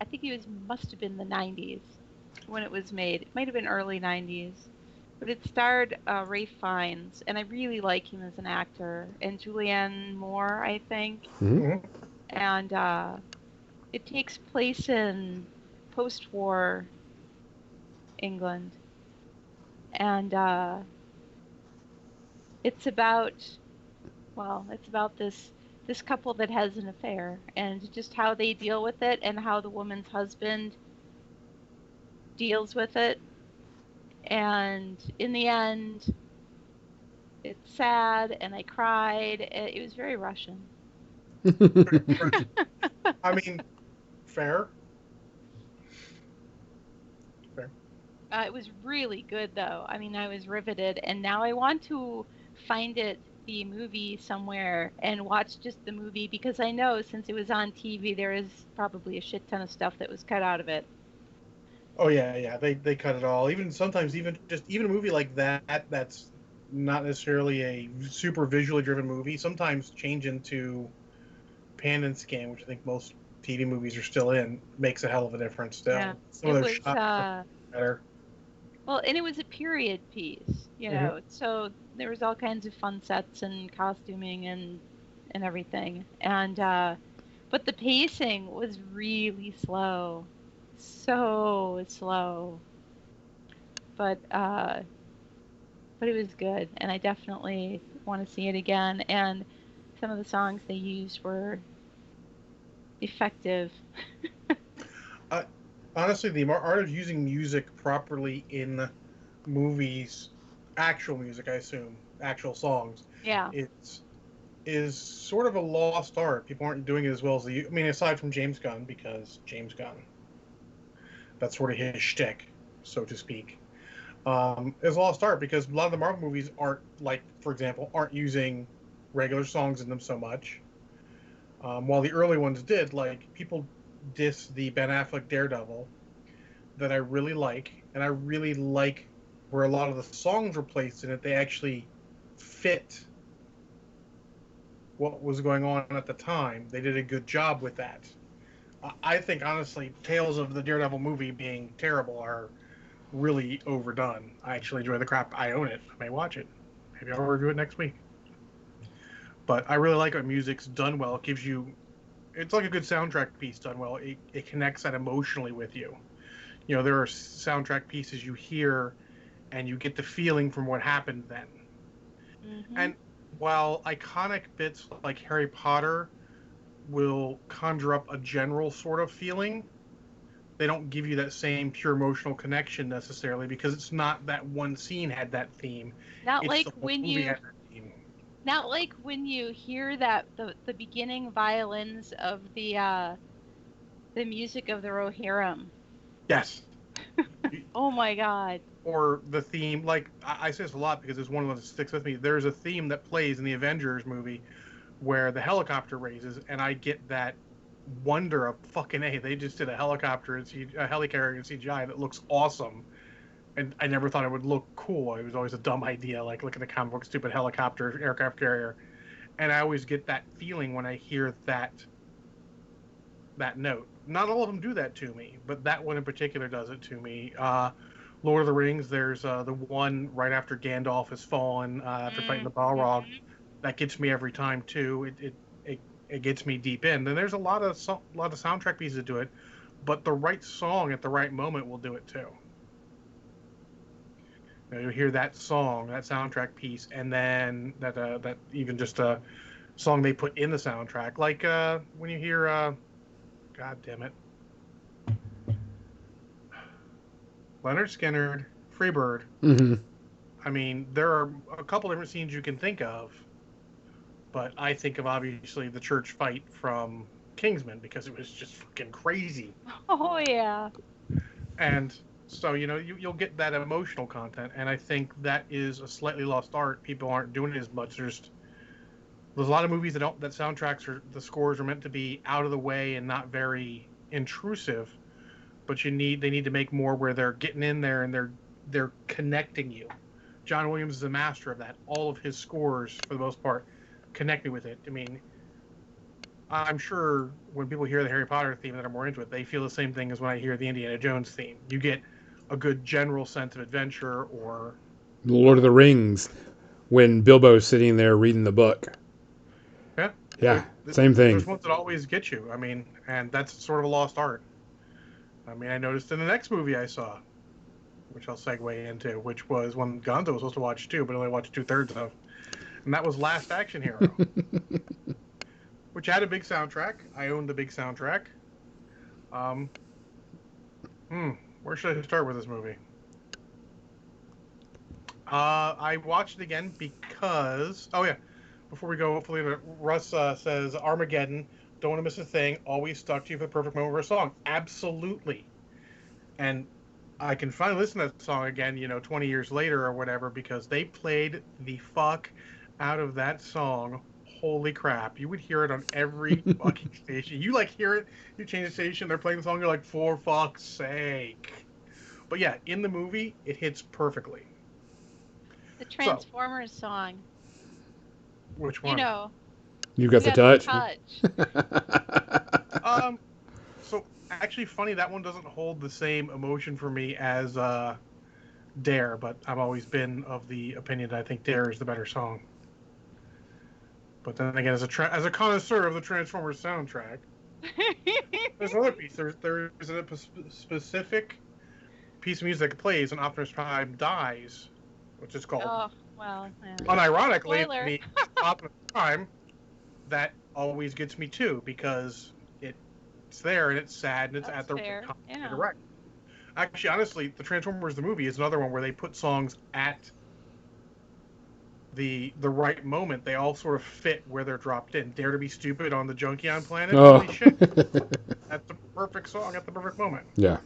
I think must have been the 90s when it was made. It might have been early 90s. But it starred Ray Fiennes, and I really like him as an actor, and Julianne Moore, I think. Mm-hmm. And it takes place in post-war England. And it's about this couple that has an affair and just how they deal with it and how the woman's husband deals with it. And in the end, it's sad, and I cried. It was very Russian. I mean, fair. It was really good, though. I mean, I was riveted, and now I want to find the movie somewhere and watch just the movie, because I know since it was on TV, there is probably a shit ton of stuff that was cut out of it. Oh yeah. They cut it all. Sometimes even a movie like that's not necessarily a super visually driven movie. Sometimes change into pan and scan, which I think most TV movies are still in, makes a hell of a difference. Still, Yeah, some it of those was. shots are better. Well, and it was a period piece, so there was all kinds of fun sets and costuming and everything. And but the pacing was really slow, so slow. But it was good, and I definitely want to see it again. And some of the songs they used were effective. Honestly, the art of using music properly in movies, actual music, I assume, actual songs, Yeah. is sort of a lost art. People aren't doing it as well as I mean, aside from James Gunn, because James Gunn, that's sort of his shtick, so to speak. It's a lost art because a lot of the Marvel movies for example, aren't using regular songs in them so much. While the early ones did, like, people diss the Ben Affleck Daredevil that I really like, and I really like where a lot of the songs were placed in it. They actually fit what was going on at the time. They did a good job with that. I think, honestly, tales of the Daredevil movie being terrible are really overdone. I actually enjoy the crap. I own it. I may watch it. Maybe I'll review it next week. But I really like when music's done well. It gives you... It's like a good soundtrack piece done well. It connects that emotionally with you. You know, there are soundtrack pieces you hear and you get the feeling from what happened then. Mm-hmm. And while iconic bits like Harry Potter will conjure up a general sort of feeling, they don't give you that same pure emotional connection necessarily, because it's not that one scene had that theme. Not It's like the whole when movie you had that theme. not like when you hear that the beginning violins of the music of the Rohirrim. Yes. Oh my god. Or the theme, like I say this a lot because it's one of those that sticks with me. There's a theme that plays in the Avengers movie where the helicopter raises, and I get that wonder of fucking A. They just did a helicopter and a helicarrier in CGI that looks awesome, and I never thought it would look cool. It was always a dumb idea, like look at the comic book stupid helicopter aircraft carrier, and I always get that feeling when I hear that note. Not all of them do that to me, but that one in particular does it to me. Lord of the Rings, there's the one right after Gandalf has fallen after fighting the Balrog. That gets me every time too. It gets me deep in. And there's a lot of soundtrack pieces that do it, but the right song at the right moment will do it too. You know, you'll hear that song, that soundtrack piece, and then that even just a song they put in the soundtrack, like when you hear God damn it, Leonard Skinner, Freebird. Mm-hmm. I mean, there are a couple different scenes you can think of, but I think of obviously the church fight from Kingsman because it was just fucking crazy. Oh yeah. And so, you know, you'll get that emotional content, and I think that is a slightly lost art. People aren't doing it as much. There's a lot of movies that soundtracks or the scores are meant to be out of the way and not very intrusive, but they need to make more where they're getting in there and they're connecting you. John Williams is a master of that. All of his scores, for the most part, connect me with it. I mean, I'm sure when people hear the Harry Potter theme that are more into it, they feel the same thing as when I hear the Indiana Jones theme. You get a good general sense of adventure, or Lord of the Rings, when Bilbo's sitting there reading the book. Yeah, same thing. There's ones that always get you. I mean, and that's sort of a lost art. I mean, I noticed in the next movie I saw, which I'll segue into, which was one Gonzo was supposed to watch too, but only watched 2/3 of, and that was Last Action Hero, which had a big soundtrack. I owned the big soundtrack. Where should I start with this movie? I watched it again because, oh yeah, before we go, hopefully Russ says Armageddon, don't want to miss a thing, always stuck to you for the perfect moment for a song. Absolutely. And I can finally listen to that song again, 20 years later or whatever, because they played the fuck out of that song. Holy crap. You would hear it on every fucking station. You hear it, you change the station, they're playing the song, you're like, for fuck's sake. But yeah, in the movie, it hits perfectly. The Transformers song. Which one? You got the touch. So actually funny, that one doesn't hold the same emotion for me as Dare, but I've always been of the opinion that I think Dare is the better song. But then again, as a connoisseur of the Transformers soundtrack, there's another piece. There is a specific piece of music that plays when Optimus Prime dies, which is called. Oh well. Yeah. Unironically, Spoiler. Optimus Prime, that always gets me too, because it's there and it's sad and it's That's at the fair. Yeah. direct. Actually, honestly, the Transformers the movie is another one where they put songs at the right moment. They all sort of fit where they're dropped in. Dare to Be Stupid on the Junkion planet. Oh. Holy shit! That's the perfect song at the perfect moment. Yeah.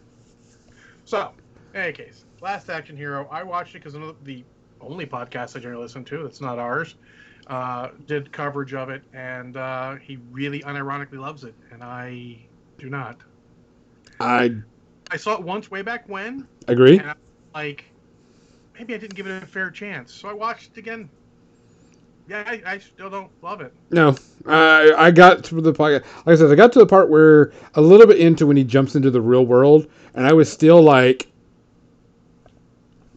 So, in any case, Last Action Hero. I watched it because the only podcast I generally listen to, that's not ours, did coverage of it, and he really unironically loves it, and I do not. I saw it once way back when. Agree. And maybe I didn't give it a fair chance, so I watched it again. Yeah, I still don't love it. No, I got to the part. Like I said, I got to the part where a little bit into when he jumps into the real world, and I was still like,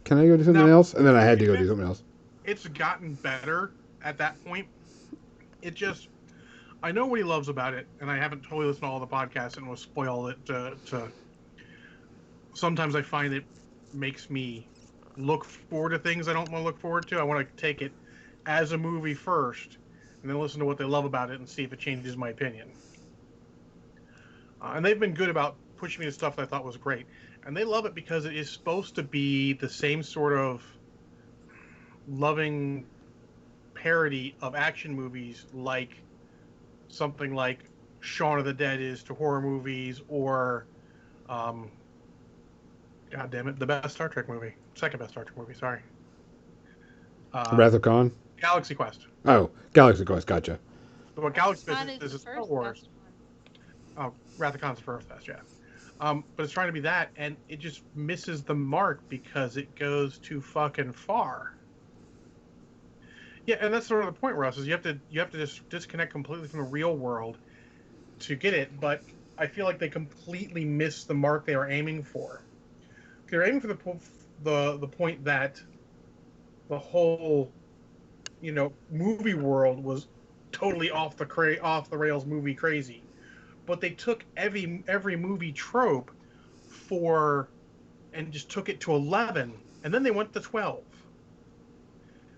"Can I go do something Now, else?" And then I had to go do granted, something else. it's gotten better at that point. It just, I know what he loves about it, and I haven't totally listened to all the podcasts and will spoil it to. Sometimes I find it makes me look forward to things I don't want to look forward to. I want to take it as a movie first, and then listen to what they love about it and see if it changes my opinion. And they've been good about pushing me to stuff that I thought was great. And they love it because it is supposed to be the same sort of loving parody of action movies, like something like Shaun of the Dead is to horror movies, or um, God damn it, the best Star Trek movie, second best Star Trek movie. Sorry, Wrath of Khan. Galaxy Quest. Oh, Galaxy Quest. Gotcha. So what Galaxy Khan Quest is is the Star first Wars. best one. Oh, Wrath of Khan's the first best, yeah. But it's trying to be that, and it just misses the mark because it goes too fucking far. Yeah, and that's sort of the point, Russ. Is you have to just disconnect completely from the real world to get it. But I feel like they completely missed the mark they were aiming for. They're aiming for the point that the whole movie world was totally off the rails movie crazy, but they took every movie trope and just took it to 11, and then they went to 12.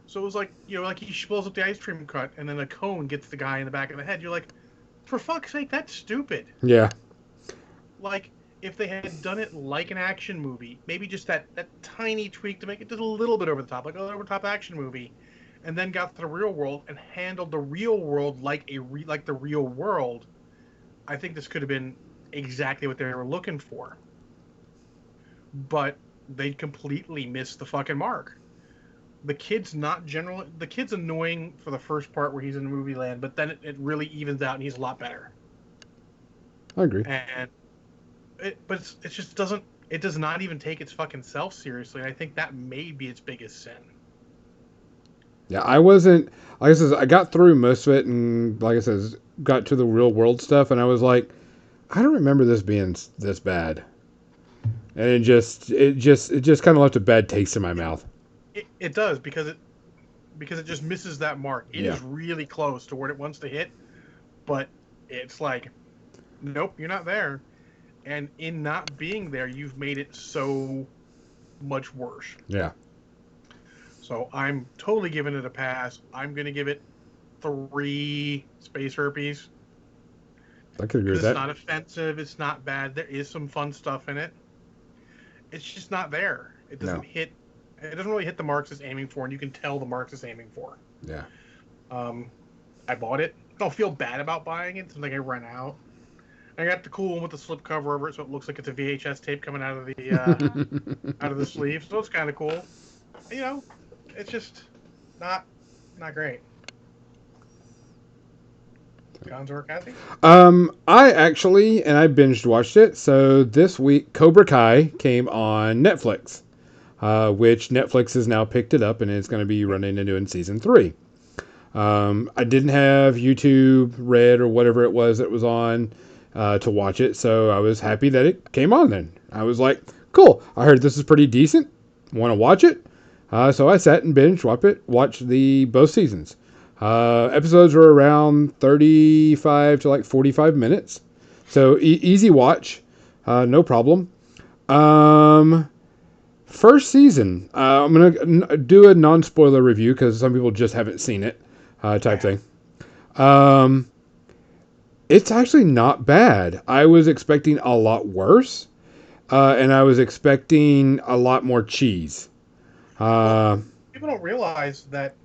So it was like, like he blows up the ice cream cut, and then a cone gets the guy in the back of the head. You're like, for fuck's sake, that's stupid. Yeah. Like, if they had done it like an action movie, maybe just that tiny tweak to make it just a little bit over the top, like an over the top action movie, and then got to the real world and handled the real world like the real world, I think this could have been exactly what they were looking for. But they completely missed the fucking mark. The kid's annoying for the first part where he's in movie land, but then it really evens out and he's a lot better. I agree. And it just does not even take its fucking self seriously. And I think that may be its biggest sin. Yeah, I wasn't. Like I said, I got through most of it, and like I said, got to the real world stuff, and I was like, I don't remember this being this bad, and it just kind of left a bad taste in my mouth. It does because it just misses that mark. It is really close to where it wants to hit, but it's like, nope, you're not there. And in not being there, you've made it so much worse. Yeah. So I'm totally giving it a pass. I'm going to give it 3 space herpes. I could agree with that. It's not offensive. It's not bad. There is some fun stuff in it. It's just not there. It doesn't hit. It doesn't really hit the marks it's aiming for, and you can tell the marks it's aiming for. Yeah. I bought it. I don't feel bad about buying it. It's like I ran out. I got the cool one with the slip cover over it, so it looks like it's a VHS tape coming out of the sleeve. So it's kind of cool. It's just not great. Gonzo or Kathy? I actually, and I binged watched it. So this week, Cobra Kai came on Netflix, which Netflix has now picked it up and it's going to be running and doing season 3. I didn't have YouTube Red or whatever it was that was on to watch it, so I was happy that it came on then. I was like, cool, I heard this is pretty decent. Want to watch it? So I sat and binge watched both seasons. Episodes are around 35 to like 45 minutes. So easy watch. No problem. First season. I'm going to do a non-spoiler review because some people just haven't seen it type thing. It's actually not bad. I was expecting a lot worse. And I was expecting a lot more cheese. People don't realize that.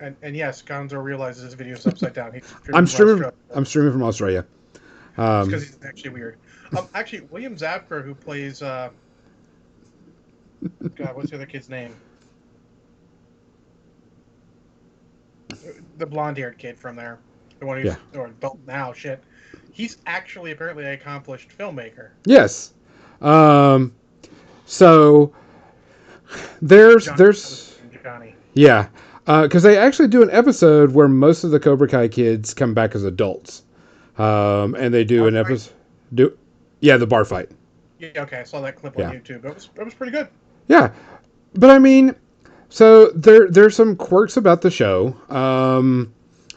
And yes, Gonzo realizes his video's upside down. I'm streaming from Australia. Because he's actually weird. Actually, William Zabka, who plays God, what's the other kid's name? The blonde-haired kid from there, the one who's or adult now. Shit, he's actually apparently an accomplished filmmaker. Yes. So there's Johnny. yeah. Because they actually do an episode where most of the Cobra Kai kids come back as adults, and they do Bar an fight? episode. Yeah, the bar fight. Yeah, okay, I saw that clip Yeah. on YouTube. It was pretty good. Yeah, but I mean, so there's some quirks about the show.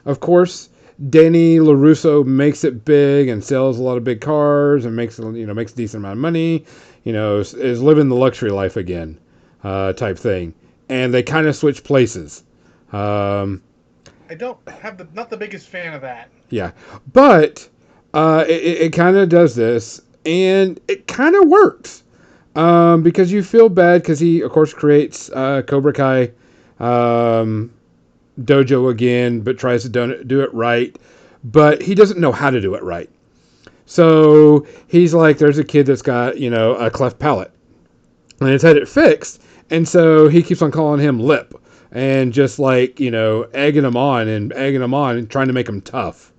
Of course, Danny LaRusso makes it big and sells a lot of big cars and makes a decent amount of money. Is living the luxury life again, type thing. And they kind of switch places. Um, I don't have not the biggest fan of that. yeah, but it kind of does this, and it kind of works. Because you feel bad because he, of course, creates Cobra Kai dojo again, but tries to do it right. But he doesn't know how to do it right. So he's like, there's a kid that's got, a cleft palate. And he's had it fixed. And so he keeps on calling him Lip. And just like, egging him on and trying to make him tough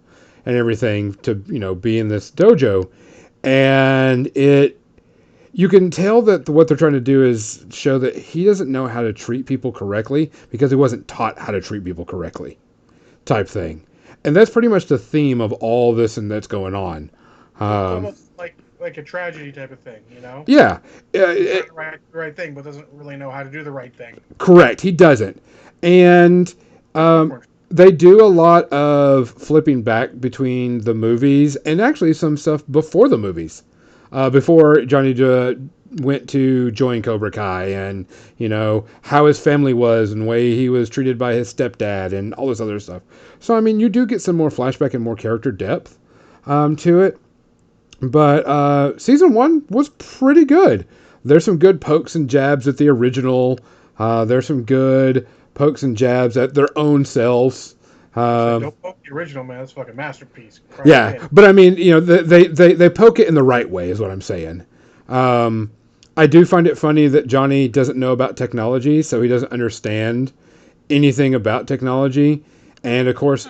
and everything to, be in this dojo. And you can tell that what they're trying to do is show that he doesn't know how to treat people correctly because he wasn't taught how to treat people correctly, type thing. And that's pretty much the theme of all this and that's going on. It's almost like a tragedy type of thing, Yeah. He's trying to the right thing, but doesn't really know how to do the right thing. Correct. He doesn't. And they do a lot of flipping back between the movies and actually some stuff before the movies. Before Johnny went to join Cobra Kai and, how his family was and the way he was treated by his stepdad and all this other stuff. So, I mean, you do get some more flashback and more character depth to it. But season 1 was pretty good. There's some good pokes and jabs at the original. There's some good pokes and jabs at their own selves. Don't poke the original, man. That's a fucking masterpiece. Yeah, but I mean, they poke it in the right way, is what I'm saying. I do find it funny that Johnny doesn't know about technology, so he doesn't understand anything about technology. And of course,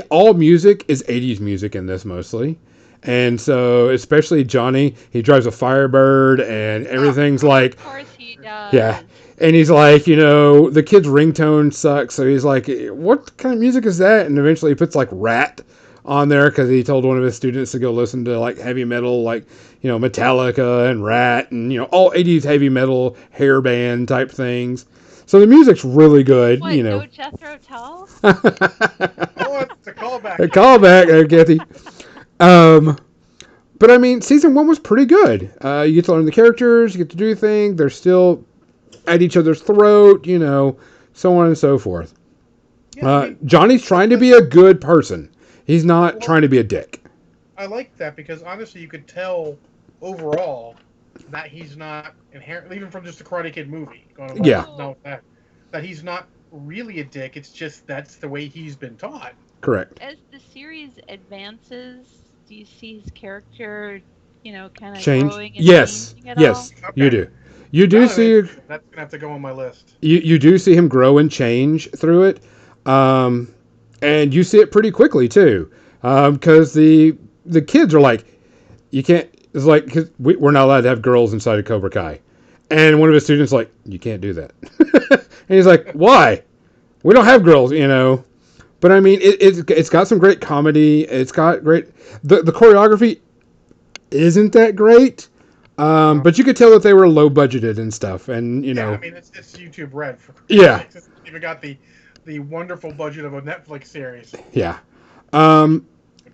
all music is 80s music in this mostly. And so, especially Johnny, he drives a Firebird, and everything's like, Of course he does. yeah. And he's like, the kid's ringtone sucks. So he's like, what kind of music is that? And eventually he puts like Rat on there because he told one of his students to go listen to like heavy metal, like, Metallica and Rat and, all 80s heavy metal hair band type things. So the music's really good, What, no Jethro Tull? Oh, it's a callback. A callback there, Kathy. But I mean, season 1 was pretty good. You get to learn the characters, you get to do things. They're still at each other's throat, so on and so forth. Yeah, Johnny's trying to be a good person. He's not trying to be a dick. I like that because honestly, you could tell overall that he's not inherently, even from just the Karate Kid movie. That he's not really a dick. It's just that's the way he's been taught. Correct. As the series advances, do you see his character, kind of Change? growing and Yes. changing at Yes. all? You do. You do see. That's gonna have to go on my list. You do see him grow and change through it, and you see it pretty quickly too, because the kids are like, you can't. It's like cause we're not allowed to have girls inside of Cobra Kai, and one of his students is like, you can't do that, and he's like, why? We don't have girls, But I mean, it's got some great comedy. It's got great. The choreography isn't that great. But you could tell that they were low budgeted and stuff, and Yeah, I mean it's YouTube Red. Yeah. It's even got the wonderful budget of a Netflix series. Yeah.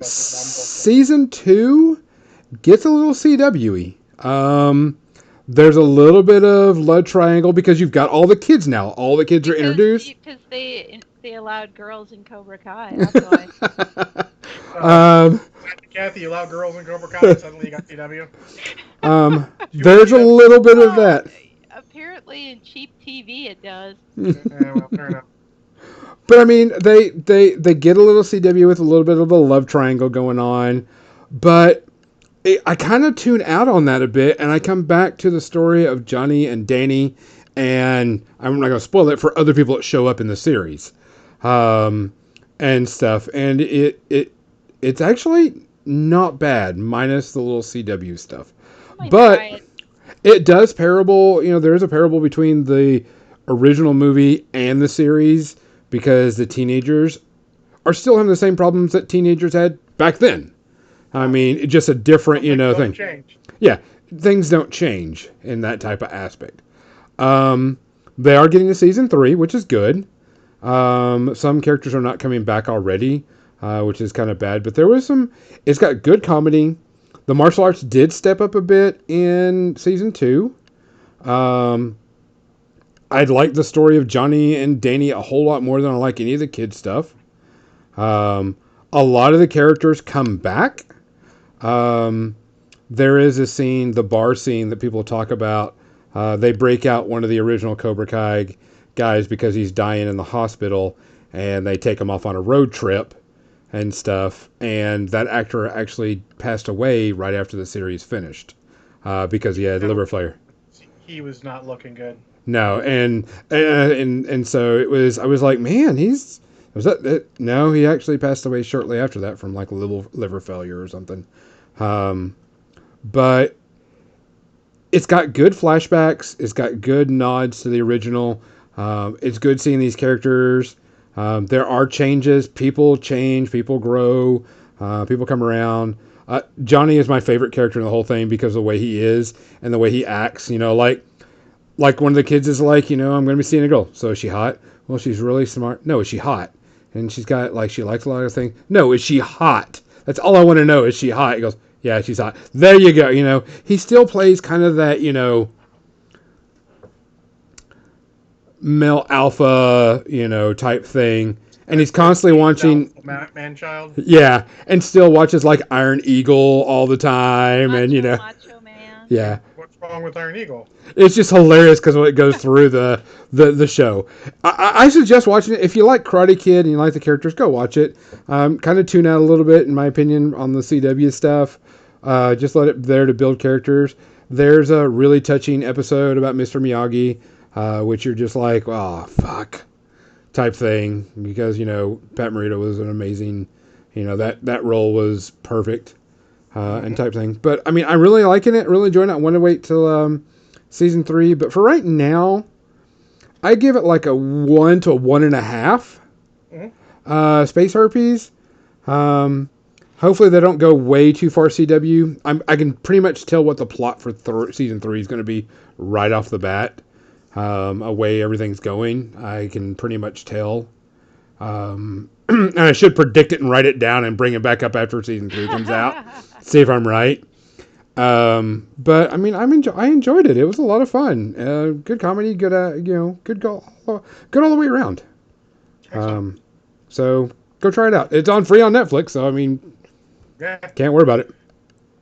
Season 2 gets a little CW-y. There's a little bit of love triangle because you've got all the kids now. All the kids are introduced. Because they allowed girls in Cobra Kai. That's why. Kathy, you allow girls in Cobra Kai, and suddenly you got CW. There's a little bit of that. Apparently, in cheap TV, it does. Yeah, well, fair enough. But I mean, they get a little CW with a little bit of a love triangle going on, but I kind of tune out on that a bit, and I come back to the story of Johnny and Danny, and I'm not going to spoil it for other people that show up in the series, and stuff. And it's actually not bad, minus the little CW stuff. But it does parable. There is a parable between the original movie and the series because the teenagers are still having the same problems that teenagers had back then. I mean, it's just a different, thing. Change. Yeah, things don't change in that type of aspect. They are getting to season 3, which is good. Some characters are not coming back already, which is kind of bad. But there was it's got good comedy. The martial arts did step up a bit in season 2. I like the story of Johnny and Danny a whole lot more than I like any of the kids stuff. A lot of the characters come back. There is a scene, the bar scene that people talk about. They break out one of the original Cobra Kai guys because he's dying in the hospital, and they take him off on a road trip and stuff. And that actor actually passed away right after the series finished because he had liver failure. He was not looking good. No, and so it was. I was like, man, no, he actually passed away shortly after that from like liver failure or something. But it's got good flashbacks. It's got good nods to the original. It's good seeing these characters. There are changes. People change. People grow. People come around. Johnny is my favorite character in the whole thing because of the way he is and the way he acts. Like one of the kids is like, I'm going to be seeing a girl. So is she hot? Well, she's really smart. No, is she hot? And she's got, she likes a lot of things. No, is she hot? That's all I want to know. Is she hot? He goes, yeah, she's hot. There you go. He still plays kind of that, male alpha, type thing. And he's constantly watching man-child. Yeah, and still watches like Iron Eagle all the time, Macho Man. Yeah. What's wrong with Iron Eagle? It's just hilarious because when it goes through the show. I suggest watching it. If you like Karate Kid and you like the characters, go watch it. Kind of tune out a little bit, in my opinion, on the CW stuff. Just let it there to build characters. There's a really touching episode about Mr. Miyagi, which you're just like, oh, fuck, type thing. Because, Pat Morita was an amazing, that role was perfect, and type thing. But, I mean, I'm really liking it, really enjoying it. I want to wait till season 3. But for right now, I give it like a 1 to 1.5. Space Herpes. Hopefully they don't go way too far CW. I can pretty much tell what the plot for season 3 is going to be right off the bat. Way everything's going, I can pretty much tell. And I should predict it and write it down and bring it back up after season 3 comes out. See if I'm right. But I mean, I enjoyed it. It was a lot of fun. Good comedy. Good, good all the way around. So go try it out. It's on free on Netflix. So I mean, yeah, can't worry about it.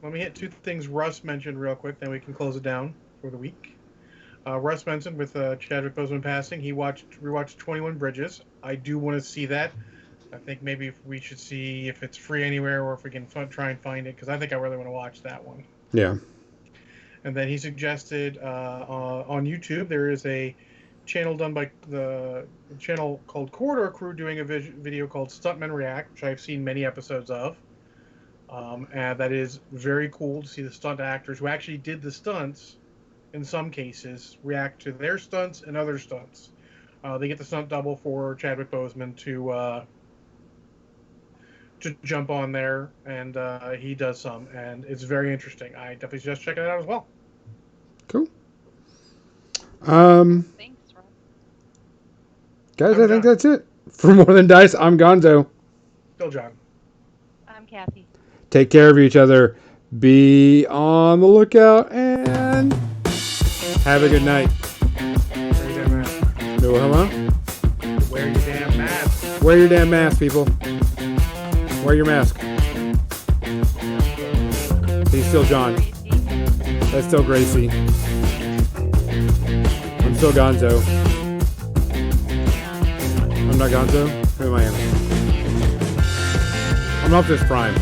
Let me hit 2 things Russ mentioned real quick, then we can close it down for the week. Russ mentioned with Chadwick Boseman passing, he rewatched 21 Bridges. I do want to see that. I think maybe we should see if it's free anywhere or if we can try and find it, because I think I really want to watch that one. Yeah. And then he suggested on YouTube there is a channel done by the channel called Corridor Crew doing a video called Stuntmen React, which I've seen many episodes of. And that is very cool to see the stunt actors who actually did the stunts, in some cases, react to their stunts and other stunts. They get the stunt double for Chadwick Boseman to jump on there, and he does some, and it's very interesting. I definitely suggest checking it out as well. Cool. Thanks, Rob. Guys, I think that's it. For More Than Dice, I'm Gonzo. Still John. I'm Kathy. Take care of each other. Be on the lookout, and have a good night. Wear your damn mask. No, hello? Wear your damn mask. Wear your damn mask, people. Wear your mask. He's still John. That's still Gracie. I'm still Gonzo. I'm not Gonzo? Who am I? I'm Optimus Prime.